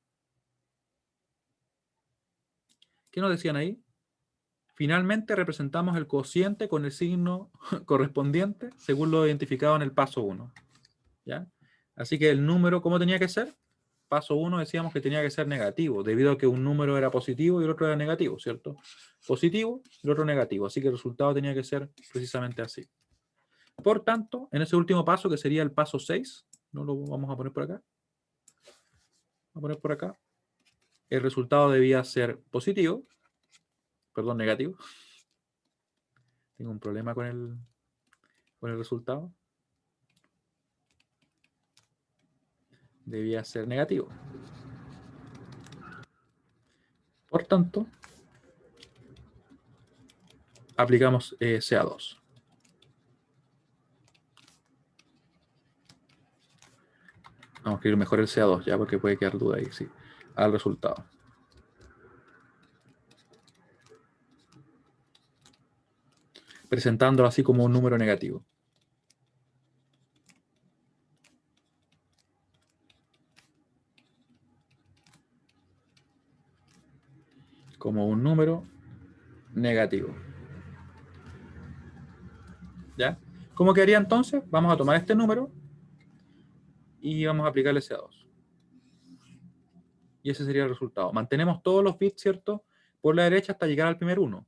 ¿Qué nos decían ahí? Finalmente representamos el cociente con el signo correspondiente según lo identificado en el paso 1. ¿Ya? Así que el número, ¿cómo tenía que ser? Paso 1 decíamos que tenía que ser negativo, debido a que un número era positivo y el otro era negativo, ¿cierto? Positivo y el otro negativo. Así que el resultado tenía que ser precisamente así. Por tanto, en ese último paso, que sería el paso 6, no lo vamos a poner por acá. Vamos a poner por acá. El resultado debía ser positivo. Perdón, negativo. Tengo un problema con el resultado. Debía ser negativo. Por tanto, aplicamos CA2. Vamos a escribir mejor el CA2 ya, porque puede quedar duda ahí, sí, al resultado. presentándolo así como un número negativo. Como un número negativo. ¿Ya? ¿Cómo quedaría entonces? Vamos a tomar este número y vamos a aplicarle CA2. Y ese sería el resultado. Mantenemos todos los bits, ¿cierto? Por la derecha hasta llegar al primer 1.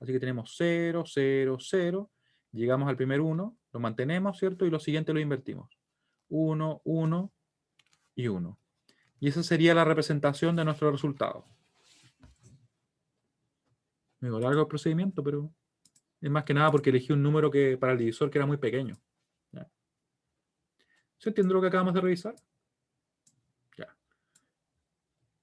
Así que tenemos 0, 0, 0. Llegamos al primer 1, lo mantenemos, ¿cierto? Y lo siguiente lo invertimos. 1, 1 y 1. Y esa sería la representación de nuestro resultado. Me dio largo el procedimiento, pero es más que nada porque elegí un número que para el divisor que era muy pequeño. ¿Ya? ¿Se entiende lo que acabamos de revisar? Ya.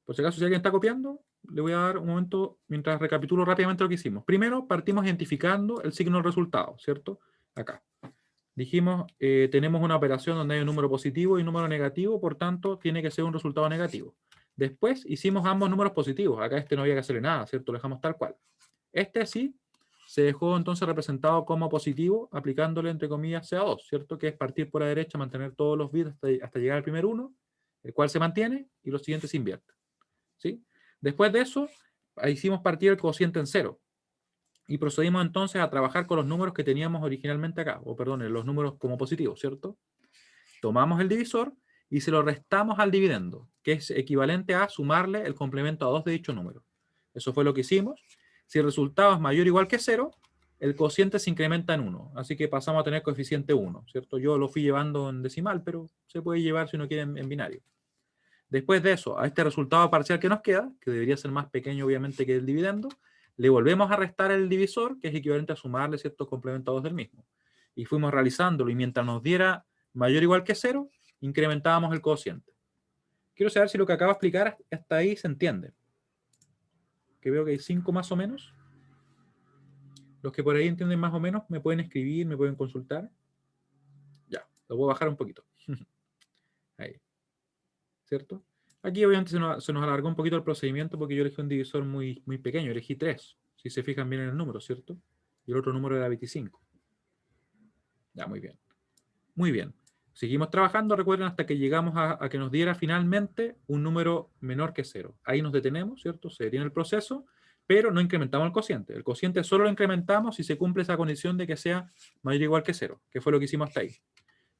Por si acaso, si alguien está copiando, le voy a dar un momento mientras recapitulo rápidamente lo que hicimos. Primero, partimos identificando el signo del resultado, ¿cierto? Acá. Dijimos, tenemos una operación donde hay un número positivo y un número negativo, por tanto, tiene que ser un resultado negativo. Después hicimos ambos números positivos. Acá no había que hacerle nada, ¿cierto? Lo dejamos tal cual. Sí se dejó entonces representado como positivo, aplicándole, entre comillas, CA2, ¿cierto? Que es partir por la derecha, mantener todos los bits hasta llegar al primer 1, el cual se mantiene, y los siguientes se invierten. ¿Sí? Después de eso, hicimos partir el cociente en 0. Y procedimos entonces a trabajar con los números que teníamos originalmente acá, o perdón, los números como positivos, ¿cierto? Tomamos el divisor y se lo restamos al dividendo, que es equivalente a sumarle el complemento a 2 de dicho número. Eso fue lo que hicimos. Si el resultado es mayor o igual que 0, el cociente se incrementa en 1. Así que pasamos a tener coeficiente 1, ¿cierto? Yo lo fui llevando en decimal, pero se puede llevar si uno quiere en binario. Después de eso, a este resultado parcial que nos queda, que debería ser más pequeño obviamente que el dividendo, le volvemos a restar el divisor, que es equivalente a sumarle ciertos complementados del mismo. Y fuimos realizándolo, y mientras nos diera mayor o igual que 0, incrementábamos el cociente. Quiero saber si lo que acabo de explicar hasta ahí se entiende. Que veo que hay 5 más o menos. Los que por ahí entienden más o menos me pueden escribir, me pueden consultar. Ya, lo voy a bajar un poquito. Ahí. ¿Cierto? Aquí obviamente se nos alargó un poquito el procedimiento porque yo elegí un divisor muy, muy pequeño, elegí 3, si se fijan bien en el número, ¿cierto? Y el otro número era 25. Ya, muy bien. Muy bien. Seguimos trabajando, recuerden, hasta que llegamos a que nos diera finalmente un número menor que 0. Ahí nos detenemos, ¿cierto? Se detiene el proceso, pero no incrementamos el cociente. El cociente solo lo incrementamos si se cumple esa condición de que sea mayor o igual que 0, que fue lo que hicimos hasta ahí.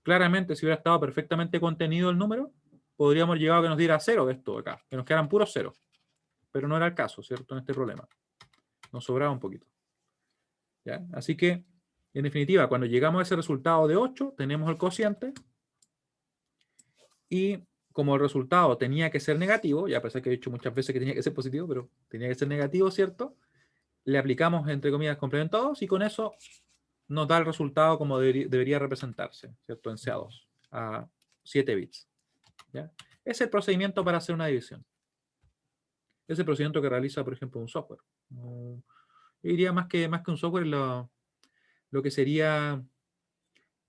Claramente, si hubiera estado perfectamente contenido el número, podríamos llegar a que nos diera 0 de esto acá, que nos quedaran puros 0. Pero no era el caso, ¿cierto? En este problema. Nos sobraba un poquito. ¿Ya? Así que, en definitiva, cuando llegamos a ese resultado de 8, tenemos el cociente. Y como el resultado tenía que ser negativo, ya pensé que he dicho muchas veces que tenía que ser positivo, pero tenía que ser negativo, ¿cierto? Le aplicamos, entre comillas, complementados y con eso nos da el resultado como debería representarse, ¿cierto? En CA2, a 7 bits. ¿Ya? Es el procedimiento para hacer una división. Es el procedimiento que realiza, por ejemplo, un software. Yo diría más que un software, lo que sería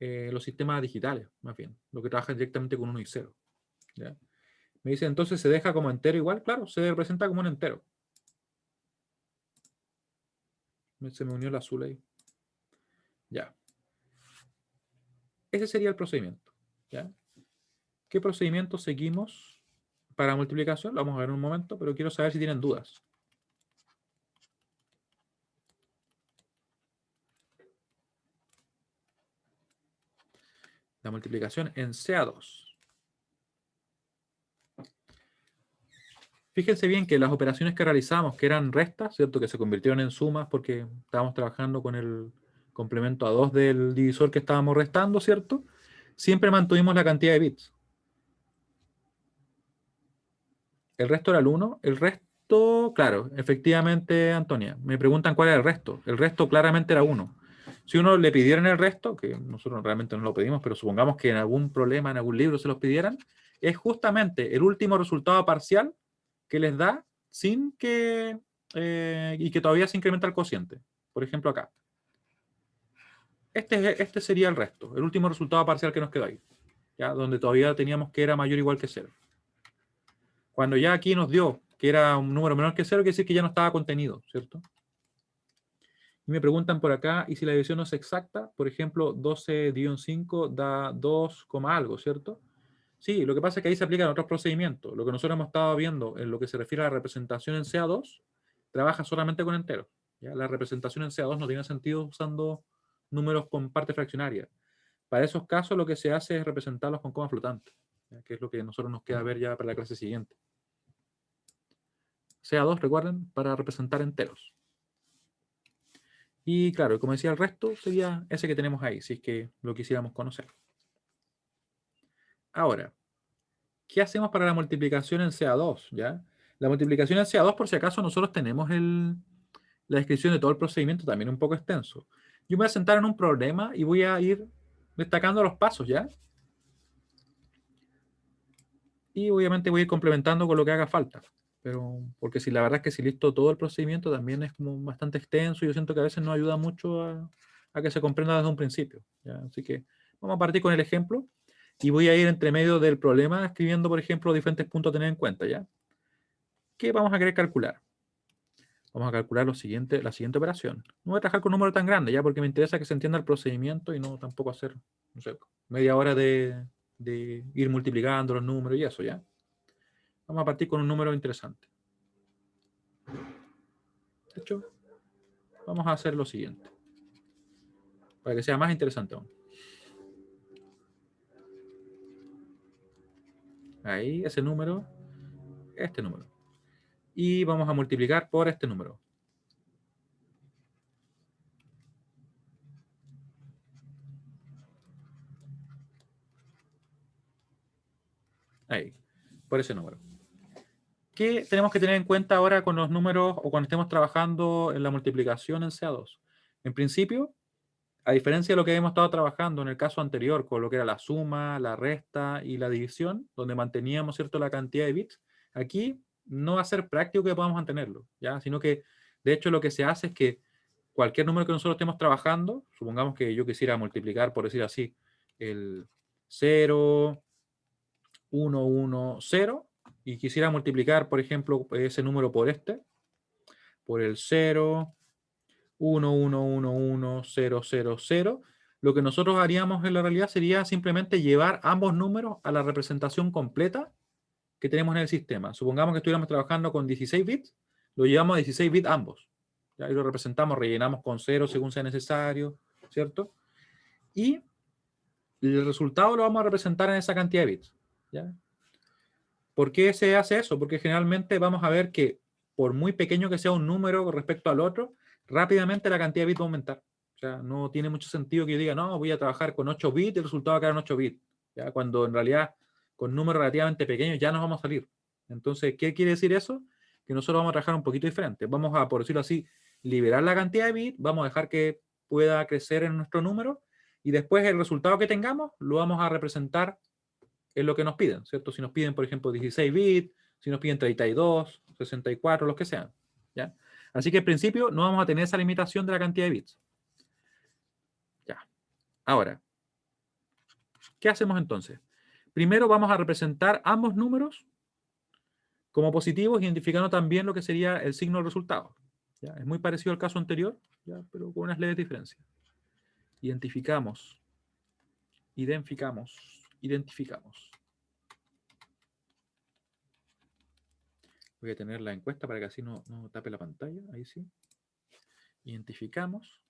los sistemas digitales, más bien, lo que trabaja directamente con 1 y 0. ¿Ya? Me dice, entonces se deja como entero igual. Claro, se representa como un entero. Se me unió el azul ahí. Ya. Ese sería el procedimiento. ¿Ya? ¿Qué procedimiento seguimos para multiplicación? Lo vamos a ver en un momento, pero quiero saber si tienen dudas. La multiplicación en CA2. Fíjense bien que las operaciones que realizamos, que eran restas, ¿cierto? Que se convirtieron en sumas porque estábamos trabajando con el complemento a 2 del divisor que estábamos restando, ¿cierto? Siempre mantuvimos la cantidad de bits. El resto era el 1. El resto, claro, efectivamente, Antonia. Me preguntan cuál era el resto. El resto claramente era 1. Si uno le pidieran el resto, que nosotros realmente no lo pedimos, pero supongamos que en algún problema, en algún libro se los pidieran, es justamente el último resultado parcial que les da sin que, y que todavía se incrementa el cociente. Por ejemplo, acá. Este sería el resto, el último resultado parcial que nos quedó ahí, ¿ya? Donde todavía teníamos que era mayor o igual que 0. Cuando ya aquí nos dio que era un número menor que 0, quiere decir que ya no estaba contenido, ¿cierto? Y me preguntan por acá, ¿y si la división no es exacta? Por ejemplo, 12 dividido en 5 da 2, algo, ¿cierto? Sí, lo que pasa es que ahí se aplican otros procedimientos. Lo que nosotros hemos estado viendo en lo que se refiere a la representación en CA2, trabaja solamente con enteros. ¿Ya? La representación en CA2 no tiene sentido usando números con parte fraccionaria. Para esos casos lo que se hace es representarlos con coma flotante, ¿ya? Que es lo que a nosotros nos queda ver ya para la clase siguiente. CA2, recuerden, para representar enteros. Y claro, como decía, el resto sería ese que tenemos ahí, si es que lo quisiéramos conocer. Ahora, ¿qué hacemos para la multiplicación en CA2? ¿Ya? La multiplicación en CA2, por si acaso, nosotros tenemos la descripción de todo el procedimiento, también un poco extenso. Yo me voy a sentar en un problema y voy a ir destacando los pasos, ¿ya? Y obviamente voy a ir complementando con lo que haga falta. Pero, porque si la verdad es que si listo todo el procedimiento también es como bastante extenso y yo siento que a veces no ayuda mucho a que se comprenda desde un principio, ¿ya? Así que vamos a partir con el ejemplo y voy a ir entre medio del problema escribiendo, por ejemplo, diferentes puntos a tener en cuenta, ¿ya? ¿Qué vamos a querer calcular? Vamos a calcular la siguiente operación. No voy a trabajar con un número tan grande, ¿ya? Porque me interesa que se entienda el procedimiento y no tampoco hacer, no sé, media hora de ir multiplicando los números y eso, ¿ya? Vamos a partir con un número interesante. De hecho, vamos a hacer lo siguiente, para que sea más interesante aún. Ahí, ese número, este número. Y vamos a multiplicar por este número. Ahí, por ese número. ¿Qué tenemos que tener en cuenta ahora con los números o cuando estemos trabajando en la multiplicación en CA2? En principio, a diferencia de lo que hemos estado trabajando en el caso anterior, con lo que era la suma, la resta y la división, donde manteníamos, ¿cierto?, la cantidad de bits, aquí no va a ser práctico que podamos mantenerlo, ¿ya? Sino que, de hecho, lo que se hace es que cualquier número que nosotros estemos trabajando, supongamos que yo quisiera multiplicar, por decir así, el 0, 1, 1, 0, y quisiera multiplicar, por ejemplo, ese número por el 0, 1, 1, 1, 1, 0, 0, 0, lo que nosotros haríamos en la realidad sería simplemente llevar ambos números a la representación completa que tenemos en el sistema. Supongamos que estuviéramos trabajando con 16 bits, lo llevamos a 16 bits ambos. ¿Ya? Y lo representamos, rellenamos con 0 según sea necesario, ¿cierto? Y el resultado lo vamos a representar en esa cantidad de bits. ¿Ya? ¿Por qué se hace eso? Porque generalmente vamos a ver que por muy pequeño que sea un número con respecto al otro, rápidamente la cantidad de bits va a aumentar. O sea, no tiene mucho sentido que yo diga, no, voy a trabajar con 8 bits y el resultado va a quedar en 8 bits. ¿Ya? Cuando en realidad con números relativamente pequeños ya nos vamos a salir. Entonces, ¿qué quiere decir eso? Que nosotros vamos a trabajar un poquito diferente. Vamos a, por decirlo así, liberar la cantidad de bits, vamos a dejar que pueda crecer en nuestro número y después el resultado que tengamos lo vamos a representar es lo que nos piden, ¿cierto? Si nos piden, por ejemplo, 16 bits, si nos piden 32, 64, los que sean, ¿ya? Así que en principio no vamos a tener esa limitación de la cantidad de bits. Ya. Ahora, ¿qué hacemos entonces? Primero vamos a representar ambos números como positivos, identificando también lo que sería el signo del resultado. ¿Ya? Es muy parecido al caso anterior, ¿ya? Pero con unas leves diferencias. Identificamos. Voy a tener la encuesta para que así no tape la pantalla. Ahí sí. Identificamos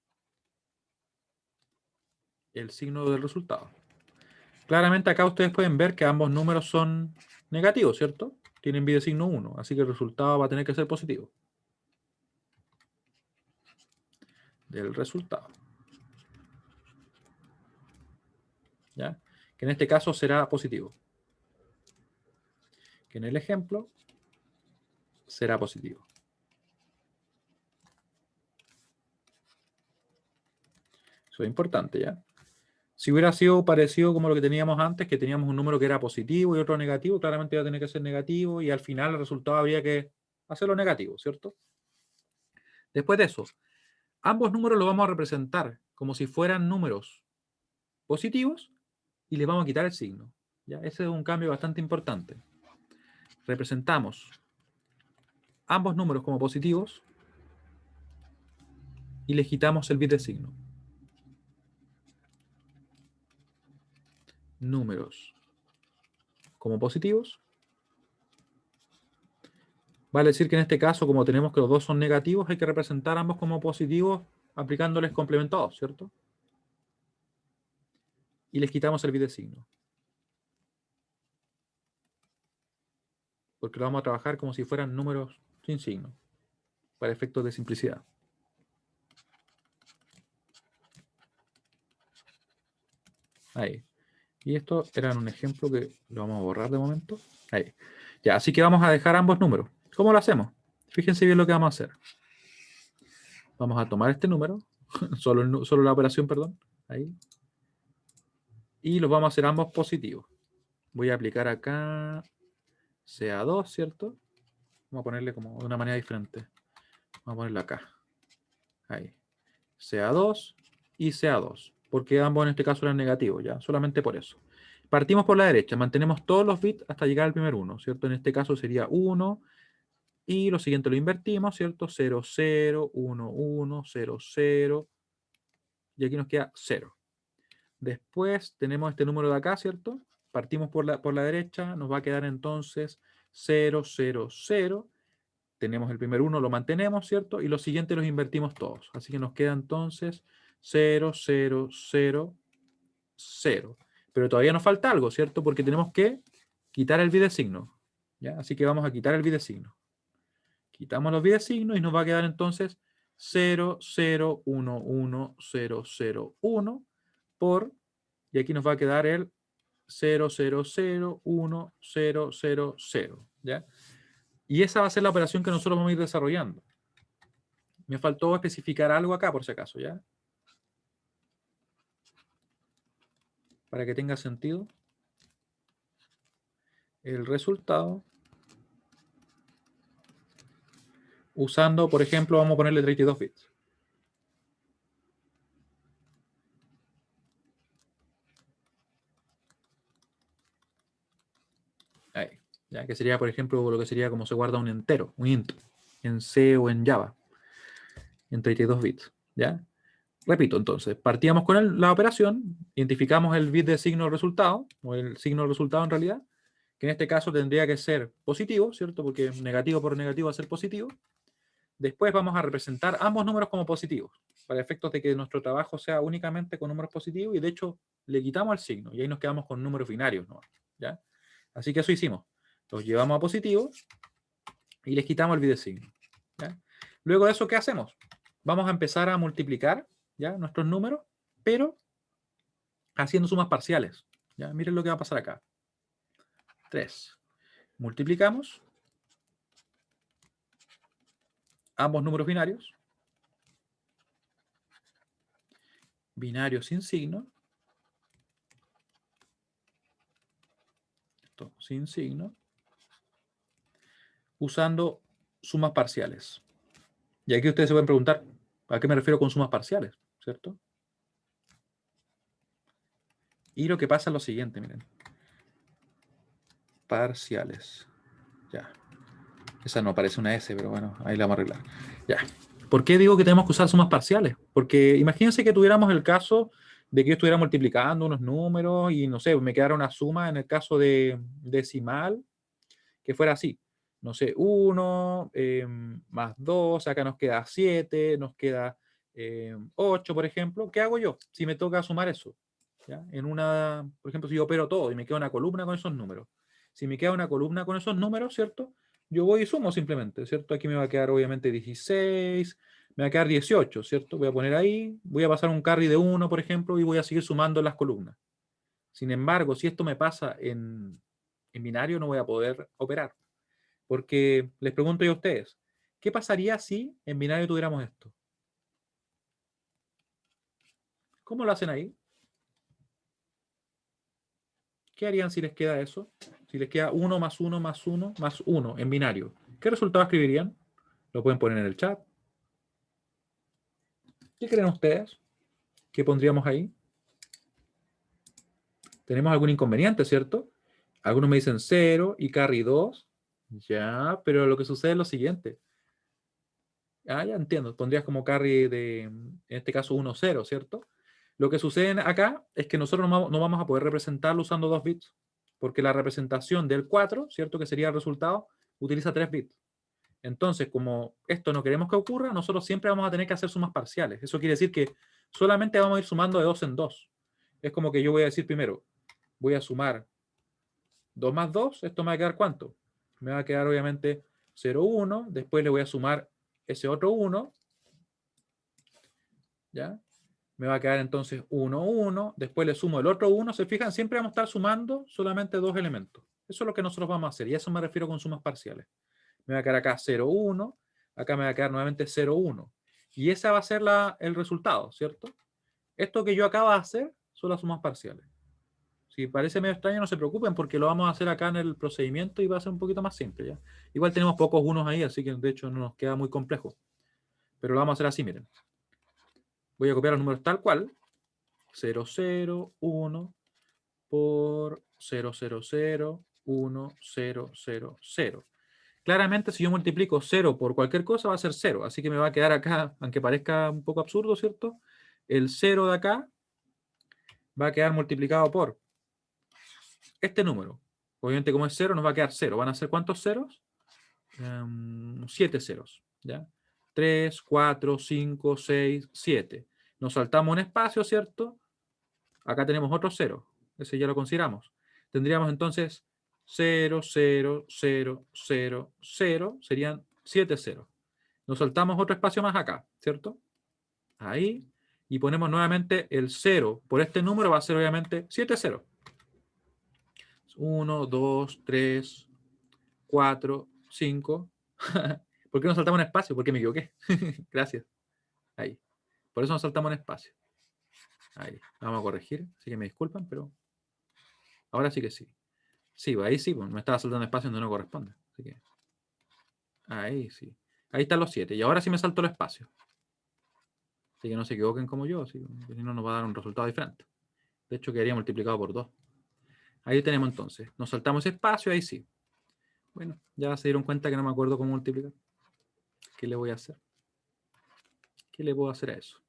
el signo del resultado. Claramente acá ustedes pueden ver que ambos números son negativos, ¿cierto? Tienen bit de signo 1, así que el resultado va a tener que ser positivo. Del resultado. ¿Ya? Que en este caso será positivo. Que en el ejemplo será positivo. Eso es importante, ¿ya? Si hubiera sido parecido como lo que teníamos antes, que teníamos un número que era positivo y otro negativo, claramente iba a tener que ser negativo y al final el resultado habría que hacerlo negativo, ¿cierto? Después de eso, ambos números los vamos a representar como si fueran números positivos y les vamos a quitar el signo. ¿Ya? Ese es un cambio bastante importante. Representamos ambos números como positivos y les quitamos el bit de signo. Números como positivos. Vale decir que en este caso, como tenemos que los dos son negativos, hay que representar ambos como positivos aplicándoles complementados, ¿cierto? Y les quitamos el bit de signo. Porque lo vamos a trabajar como si fueran números sin signo, para efectos de simplicidad. Ahí. Y esto era un ejemplo que lo vamos a borrar de momento. Ahí. Ya, así que vamos a dejar ambos números. ¿Cómo lo hacemos? Fíjense bien lo que vamos a hacer. Vamos a tomar este número, solo la operación, perdón. Ahí. Y los vamos a hacer ambos positivos. Voy a aplicar acá CA2, ¿cierto? Vamos a ponerle como de una manera diferente. Vamos a ponerlo acá. Ahí. CA2 y CA2. Porque ambos en este caso eran negativos, ¿ya? Solamente por eso. Partimos por la derecha. Mantenemos todos los bits hasta llegar al primer 1, ¿cierto? En este caso sería 1. Y lo siguiente lo invertimos, ¿cierto? 0, 0, 1, 1, 0, 0. Y aquí nos queda 0. Después tenemos este número de acá, ¿cierto? Partimos por la derecha. Nos va a quedar entonces 0, 0, 0. Tenemos el primer 1, lo mantenemos, ¿cierto? Y los siguientes los invertimos todos. Así que nos queda entonces 0, 0, 0, 0. Pero todavía nos falta algo, ¿cierto? Porque tenemos que quitar el bit de signo. ¿Ya? Así que vamos a quitar el bit de signo. Quitamos los bits de signo y nos va a quedar entonces 0, 0, 1, 1, 0, 0, 1 por, y aquí nos va a quedar el 0, 0, 0, 1, 0, 0, 0. ¿Ya? Y esa va a ser la operación que nosotros vamos a ir desarrollando. Me faltó especificar algo acá, por si acaso, ¿ya? Para que tenga sentido. El resultado. Usando, por ejemplo, vamos a ponerle 32 bits. Ahí. ¿Ya? Que sería, por ejemplo, lo que sería como se guarda un entero, un int, en C o en Java, en 32 bits. ¿Ya? Repito, entonces, partíamos con la operación, identificamos el bit de signo resultado, o el signo resultado en realidad, que en este caso tendría que ser positivo, ¿cierto? Porque negativo por negativo va a ser positivo. Después vamos a representar ambos números como positivos, para efectos de que nuestro trabajo sea únicamente con números positivos, y de hecho le quitamos el signo, y ahí nos quedamos con números binarios, ¿no? ¿Ya? Así que eso hicimos. Los llevamos a positivos, y les quitamos el bit de signo. ¿Ya? Luego de eso, ¿qué hacemos? Vamos a empezar a multiplicar, ¿ya? Nuestros números, pero haciendo sumas parciales. ¿Ya? Miren lo que va a pasar acá. 3. Multiplicamos ambos números binarios. Binario sin signo. Esto sin signo. Usando sumas parciales. Y aquí ustedes se pueden preguntar, ¿a qué me refiero con sumas parciales? ¿Cierto? Y lo que pasa es lo siguiente, miren. Parciales. Ya. Esa no parece una S, pero bueno, ahí la vamos a arreglar. Ya. ¿Por qué digo que tenemos que usar sumas parciales? Porque imagínense que tuviéramos el caso de que yo estuviera multiplicando unos números y, no sé, me quedara una suma en el caso de decimal que fuera así. No sé, 1 más 2, acá nos queda 7, nos queda 8, por ejemplo. ¿Qué hago yo si me toca sumar eso? ¿Ya? En una, por ejemplo, si yo opero todo y me queda una columna con esos números. Si me queda una columna con esos números, ¿cierto? Yo voy y sumo simplemente, ¿cierto? Aquí me va a quedar obviamente 16, me va a quedar 18, ¿cierto? Voy a poner ahí, voy a pasar un carry de 1, por ejemplo, y voy a seguir sumando las columnas. Sin embargo, si esto me pasa en binario, no voy a poder operar. Porque les pregunto yo a ustedes, ¿qué pasaría si en binario tuviéramos esto? ¿Cómo lo hacen ahí? ¿Qué harían si les queda eso? Si les queda 1 más 1 más 1 más 1 en binario. ¿Qué resultado escribirían? Lo pueden poner en el chat. ¿Qué creen ustedes? ¿Qué pondríamos ahí? Tenemos algún inconveniente, ¿cierto? Algunos me dicen 0 y carry 2. Ya, pero lo que sucede es lo siguiente. Ah, ya entiendo. Pondrías como carry de, en este caso, 1, 0, ¿cierto? Lo que sucede acá es que nosotros no vamos a poder representarlo usando 2 bits, porque la representación del 4, ¿cierto? Que sería el resultado, utiliza 3 bits. Entonces, como esto no queremos que ocurra, nosotros siempre vamos a tener que hacer sumas parciales. Eso quiere decir que solamente vamos a ir sumando de 2 en 2. Es como que yo voy a decir primero, voy a sumar 2 más 2, esto me va a quedar ¿cuánto? Me va a quedar obviamente 0, 1, después le voy a sumar ese otro 1, ¿ya? Me va a quedar entonces 1, 1, después le sumo el otro 1, se fijan, siempre vamos a estar sumando solamente 2 elementos. Eso es lo que nosotros vamos a hacer, y a eso me refiero con sumas parciales. Me va a quedar acá 0, 1, acá me va a quedar nuevamente 0, 1. Y ese va a ser el resultado, ¿cierto? Esto que yo acabo de hacer son las sumas parciales. Si parece medio extraño, no se preocupen porque lo vamos a hacer acá en el procedimiento y va a ser un poquito más simple, ¿ya? Igual tenemos pocos unos ahí, así que de hecho no nos queda muy complejo. Pero lo vamos a hacer así, miren. Voy a copiar los números tal cual. 0, 0, 1 por 0, 0, 0, 1, 0, 0, 0. Claramente, si yo multiplico 0 por cualquier cosa, va a ser 0. Así que me va a quedar acá, aunque parezca un poco absurdo, ¿cierto? El 0 de acá va a quedar multiplicado por este número. Obviamente, como es 0, nos va a quedar 0. ¿Van a ser cuántos ceros? 7 ceros. ¿Ya? 3, 4, 5, 6, 7. Nos saltamos un espacio, ¿cierto? Acá tenemos otro 0. Ese ya lo consideramos. Tendríamos entonces 0, 0, 0, 0, 0. Serían 7 ceros. Nos saltamos otro espacio más acá, ¿cierto? Ahí. Y ponemos nuevamente el 0 por este número, va a ser obviamente 7 ceros. 1, 2, 3, 4, 5. ¿Por qué nos saltamos un espacio? Porque me equivoqué. Gracias. Ahí. Por eso nos saltamos un espacio. Ahí. Vamos a corregir. Así que me disculpan, pero ahora sí que sí. Sí, ahí sí, pues, me estaba saltando espacio donde no corresponde. Así que ahí sí. Ahí están los 7. Y ahora sí me salto el espacio. Así que no se equivoquen como yo, así, porque si no nos va a dar un resultado diferente. De hecho, quedaría multiplicado por 2. Ahí tenemos entonces. Nos saltamos espacio, ahí sí. Bueno, ya se dieron cuenta que no me acuerdo cómo multiplicar. ¿Qué le voy a hacer? ¿Qué le puedo hacer a eso?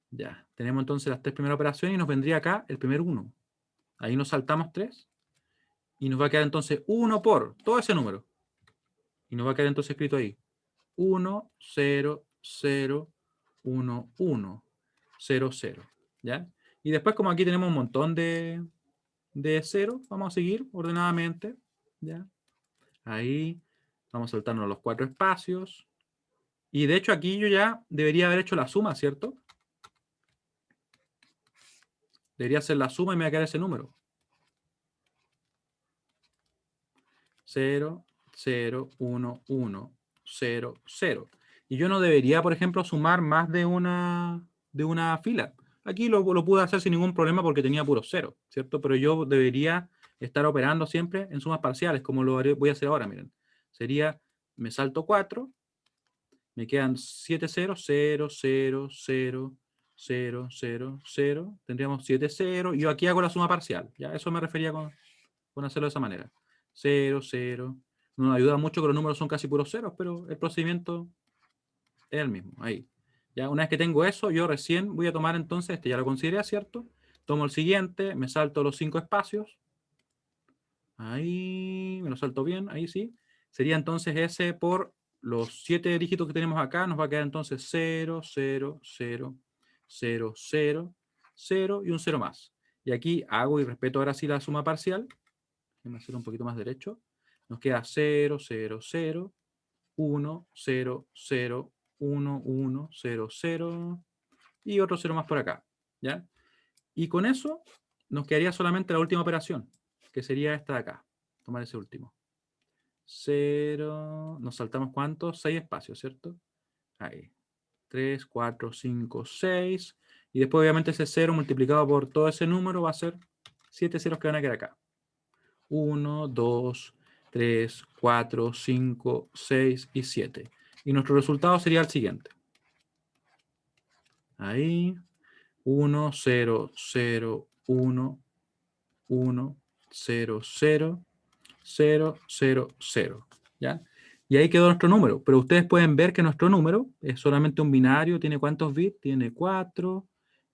Ya, tenemos entonces las 3 primeras operaciones y nos vendría acá el primer 1. Ahí nos saltamos 3 y nos va a quedar entonces 1 por todo ese número. Y nos va a quedar entonces escrito ahí 1, 0, 0, 1, 1, 0, 0. ¿Ya? Y después, como aquí tenemos un montón de 0, vamos a seguir ordenadamente. ¿Ya? Ahí vamos saltando los 4 espacios. Y de hecho aquí yo ya debería haber hecho la suma, ¿cierto? Debería hacer la suma y me va a quedar ese número. 0, 0, 1, 1, 0, 0. Y yo no debería, por ejemplo, sumar más de una fila. Aquí lo pude hacer sin ningún problema porque tenía puro 0, ¿cierto? Pero yo debería estar operando siempre en sumas parciales, como voy a hacer ahora, miren. Sería, me salto 4, me quedan 7 ceros, 0, 0, 0, 0, 0, 0. Tendríamos 7 ceros. Y yo aquí hago la suma parcial. ¿Ya? Eso me refería con hacerlo de esa manera. 0, 0. Nos ayuda mucho que los números son casi puros ceros, pero el procedimiento es el mismo. Ahí. Ya, una vez que tengo eso, yo recién voy a tomar entonces, este ya lo consideré, ¿cierto? Tomo el siguiente, me salto los 5 espacios. Ahí, me lo salto bien, ahí sí. Sería entonces ese por los 7 dígitos que tenemos acá, nos va a quedar entonces 0, 0, 0, 0, 0, 0 y un 0 más. Y aquí hago y respeto ahora sí la suma parcial. Déjenme hacer un poquito más derecho. Nos queda 0, 0, 0, 1, 0, 0, 1, 1, 0, 0 y otro 0 más por acá. ¿Ya? Y con eso nos quedaría solamente la última operación, que sería esta de acá. Tomar ese último. 0, nos saltamos ¿cuántos? 6 espacios, ¿cierto? Ahí. 3, 4, 5, 6. Y después obviamente ese 0 multiplicado por todo ese número va a ser 7 ceros que van a quedar acá. 1, 2, 3, 4, 5, 6 y 7. Y nuestro resultado sería el siguiente. Ahí. 1, 0, 0, 1, 1, 0, 0, 0, 0, 0. ¿Ya? Y ahí quedó nuestro número. Pero ustedes pueden ver que nuestro número es solamente un binario. ¿Tiene cuántos bits? Tiene 4,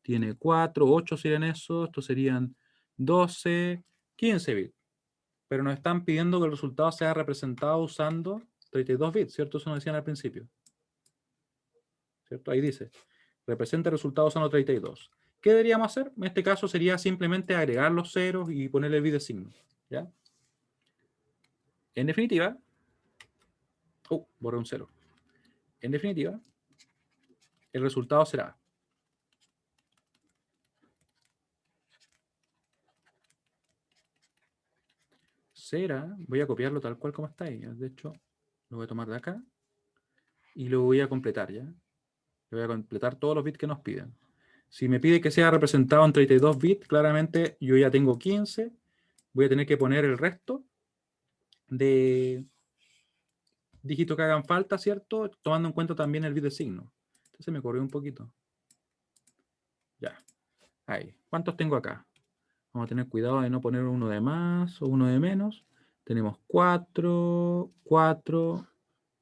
8 serían esos. Estos serían 12, 15 bits. Pero nos están pidiendo que el resultado sea representado usando 32 bits, ¿cierto? Eso nos decían al principio. ¿Cierto? Ahí dice, representa el resultado usando 32. ¿Qué deberíamos hacer? En este caso sería simplemente agregar los ceros y ponerle el bit de signo. ¿Ya? En definitiva, borré un cero. En definitiva, el resultado será voy a copiarlo tal cual como está ahí. De hecho, lo voy a tomar de acá y lo voy a completar, ¿ya? Le voy a completar todos los bits que nos piden. Si me pide que sea representado en 32 bits, claramente yo ya tengo 15. Voy a tener que poner el resto de dígitos que hagan falta, ¿cierto? Tomando en cuenta también el bit de signo. Entonces me corrió un poquito. Ya. Ahí. ¿Cuántos tengo acá? Vamos a tener cuidado de no poner uno de más o uno de menos. Tenemos 4, 4.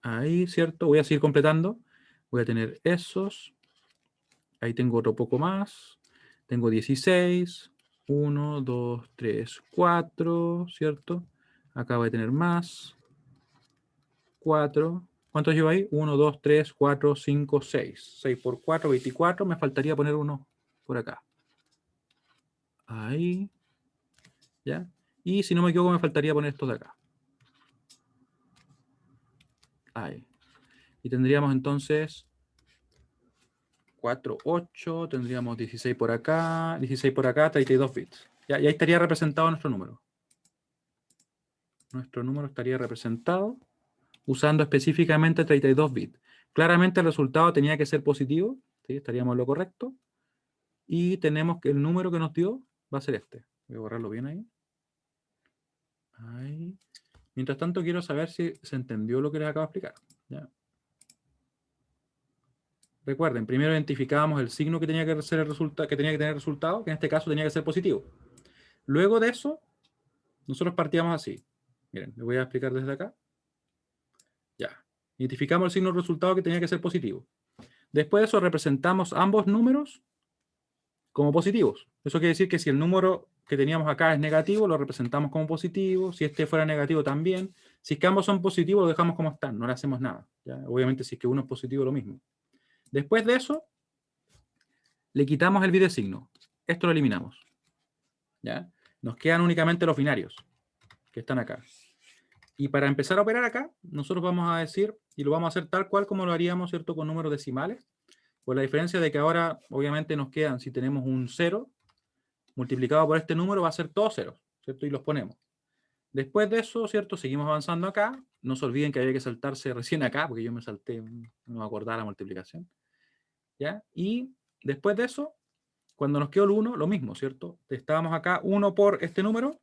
Ahí, ¿cierto? Voy a seguir completando. Voy a tener esos. Ahí tengo otro poco más. Tengo 16. 1, 2, 3, 4, ¿cierto? Acá voy a tener más. 4. ¿Cuántos llevo ahí? 1, 2, 3, 4, 5, 6. 6 por 4, 24. Me faltaría poner uno por acá. Ahí. ¿Ya? Y si no me equivoco, me faltaría poner estos de acá. Ahí. Y tendríamos entonces 4, 8. Tendríamos 16 por acá. 16 por acá, 32 bits. ¿Ya? Y ahí estaría representado nuestro número. Nuestro número estaría representado usando específicamente 32 bits. Claramente el resultado tenía que ser positivo, ¿sí? Estaríamos en lo correcto. Y tenemos que el número que nos dio va a ser este. Voy a borrarlo bien ahí. Ahí. Mientras tanto, quiero saber si se entendió lo que les acabo de explicar. ¿Ya? Recuerden, primero identificábamos el signo que tenía que ser el resultado, que tenía que tener resultado, que en este caso tenía que ser positivo. Luego de eso, nosotros partíamos así. Miren, les voy a explicar desde acá. Ya. Identificamos el signo del resultado que tenía que ser positivo. Después de eso, representamos ambos números como positivos. Eso quiere decir que si el número que teníamos acá es negativo, lo representamos como positivo. Si este fuera negativo también. Si es que ambos son positivos, lo dejamos como están, no le hacemos nada. ¿Ya? Obviamente, si es que uno es positivo, lo mismo. Después de eso, le quitamos el bit de signo. Esto lo eliminamos. ¿Ya? Nos quedan únicamente los binarios, que están acá. Y para empezar a operar acá, nosotros vamos a decir, y lo vamos a hacer tal cual como lo haríamos, ¿cierto?, con números decimales. Con la diferencia de que ahora, obviamente, nos quedan, si tenemos un 0, multiplicado por este número, va a ser todos ceros, ¿cierto? Y los ponemos. Después de eso, ¿cierto? Seguimos avanzando acá. No se olviden que había que saltarse recién acá, porque yo me salté, no me acordaba la multiplicación. ¿Ya? Y después de eso, cuando nos quedó el 1, lo mismo, ¿cierto? Estábamos acá 1 por este número,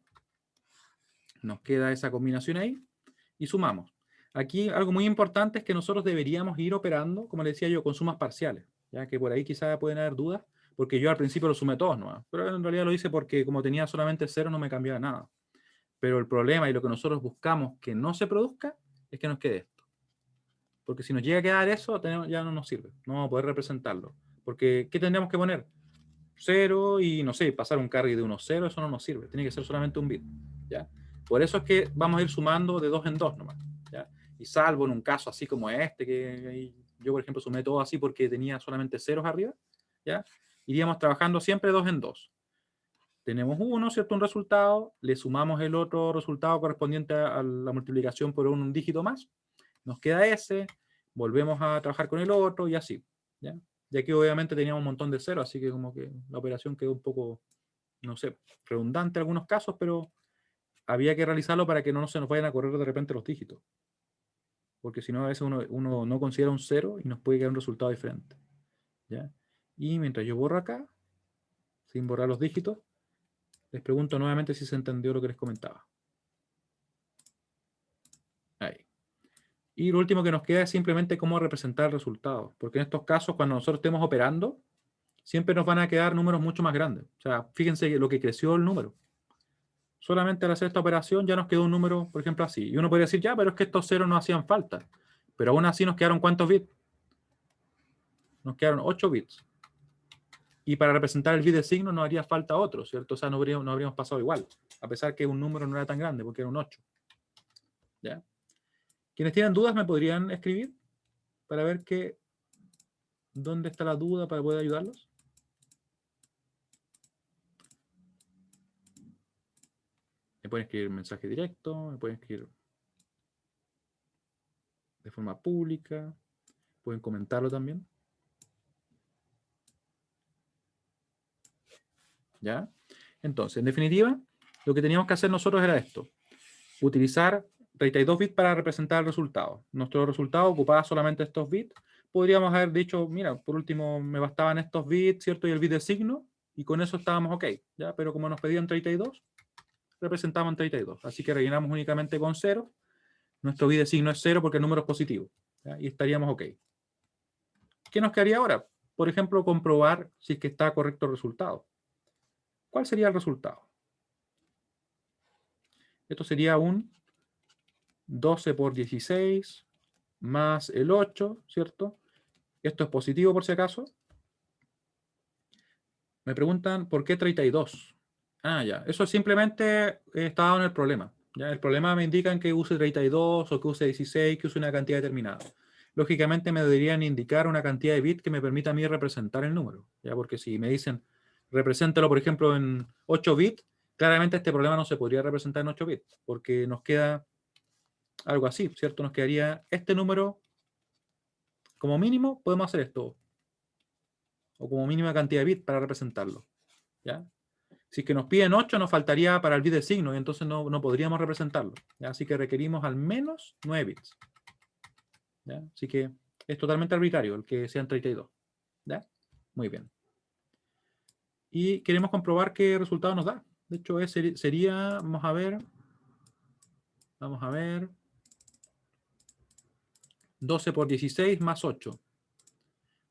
nos queda esa combinación ahí, y sumamos. Aquí algo muy importante es que nosotros deberíamos ir operando, como les decía yo, con sumas parciales, ya que por ahí quizás pueden haber dudas, porque yo al principio lo sumé todos, ¿no? Pero en realidad lo hice porque como tenía solamente 0 no me cambiaba nada. Pero el problema y lo que nosotros buscamos que no se produzca es que nos quede esto. Porque si nos llega a quedar eso, ya no nos sirve. No vamos a poder representarlo. Porque, ¿qué tendríamos que poner? 0 y, no sé, pasar un carry de unos 0, eso no nos sirve. Tiene que ser solamente un bit. ¿Ya? Por eso es que vamos a ir sumando de 2 en 2 nomás. ¿Ya? Y salvo en un caso así como este, que yo, por ejemplo, sumé todo así porque tenía solamente ceros arriba, ¿ya? Iríamos trabajando siempre 2 en 2. Tenemos uno, ¿cierto? Un resultado, le sumamos el otro resultado correspondiente a la multiplicación por un dígito más, nos queda ese, volvemos a trabajar con el otro y así, ¿ya? Ya que obviamente teníamos un montón de ceros, así que como que la operación quedó un poco, no sé, redundante en algunos casos, pero había que realizarlo para que no se nos vayan a correr de repente los dígitos. Porque si no, a veces uno no considera un cero y nos puede quedar un resultado diferente, ¿ya? Y mientras yo borro acá, sin borrar los dígitos, les pregunto nuevamente si se entendió lo que les comentaba. Ahí. Y lo último que nos queda es simplemente cómo representar el resultado. Porque en estos casos, cuando nosotros estemos operando, siempre nos van a quedar números mucho más grandes. O sea, fíjense lo que creció el número. solamente al hacer esta operación ya nos quedó un número, por ejemplo, así. Y uno podría decir, ya, pero es que estos ceros no hacían falta. Pero aún así nos quedaron ¿cuántos bits? Nos quedaron 8 bits. Y para representar el bit de signo no haría falta otro, ¿cierto? O sea, no habríamos pasado igual. A pesar que un número no era tan grande, porque era un 8. ¿Ya? Quienes tienen dudas me podrían escribir para ver dónde está la duda para poder ayudarlos. Me pueden escribir mensaje directo, me pueden escribir de forma pública, pueden comentarlo también. ¿Ya? Entonces, en definitiva, lo que teníamos que hacer nosotros era esto. Utilizar 32 bits para representar el resultado. Nuestro resultado ocupaba solamente estos bits. Podríamos haber dicho, mira, por último me bastaban estos bits, ¿cierto? Y el bit de signo, y con eso estábamos ok, ¿ya? Pero como nos pedían 32, representamos en 32. Así que rellenamos únicamente con 0. Nuestro bit de signo es 0 porque el número es positivo, ¿ya? Y estaríamos ok. ¿Qué nos quedaría ahora? Por ejemplo, comprobar si es que está correcto el resultado. ¿Cuál sería el resultado? Esto sería un 12 por 16 más el 8, ¿cierto? Esto es positivo por si acaso. Me preguntan, ¿por qué 32? Ah, ya. Eso simplemente está dado en el problema. ¿Ya? El problema me indican que use 32 o que use 16, que use una cantidad determinada. Lógicamente me deberían indicar una cantidad de bits que me permita a mí representar el número. ¿Ya? Porque si me dicen, represéntalo, por ejemplo, en 8 bits, claramente este problema no se podría representar en 8 bits, porque nos queda algo así, ¿cierto? Nos quedaría este número, como mínimo, podemos hacer esto, o como mínima cantidad de bits para representarlo. ¿Ya? Si es que nos piden 8, nos faltaría para el bit de signo, y entonces no podríamos representarlo. ¿Ya? Así que requerimos al menos 9 bits. ¿Ya? Así que es totalmente arbitrario el que sean 32. ¿Ya? Muy bien. Y queremos comprobar qué resultado nos da. De hecho, sería, vamos a ver, 12 por 16 más 8.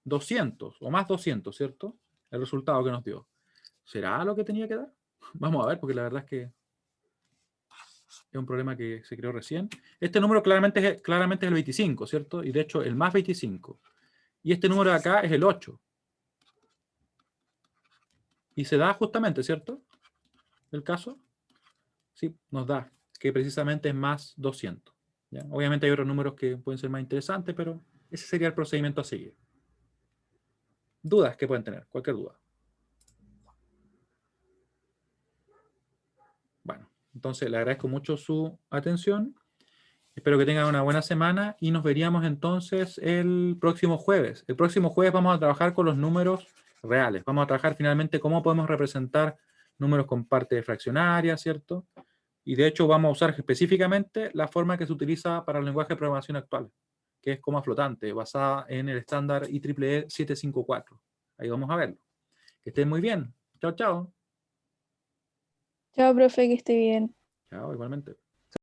200 o más 200, ¿cierto? El resultado que nos dio. ¿Será lo que tenía que dar? Vamos a ver, porque la verdad es que es un problema que se creó recién. Este número claramente es el 25, ¿cierto? Y de hecho el más 25. Y este número de acá es el 8. Y se da justamente, ¿cierto? El caso. Sí, nos da que precisamente es más 200. ¿Ya? Obviamente hay otros números que pueden ser más interesantes, pero ese sería el procedimiento a seguir. Dudas que pueden tener, cualquier duda. Bueno, entonces le agradezco mucho su atención. Espero que tengan una buena semana y nos veríamos entonces el próximo jueves. El próximo jueves vamos a trabajar con los números reales. Vamos a trabajar finalmente cómo podemos representar números con parte fraccionaria, ¿cierto? Y de hecho vamos a usar específicamente la forma que se utiliza para el lenguaje de programación actual, que es coma flotante, basada en el estándar IEEE 754. Ahí vamos a verlo. Que estén muy bien. Chao, chao. Chao, profe, que esté bien. Chao, igualmente.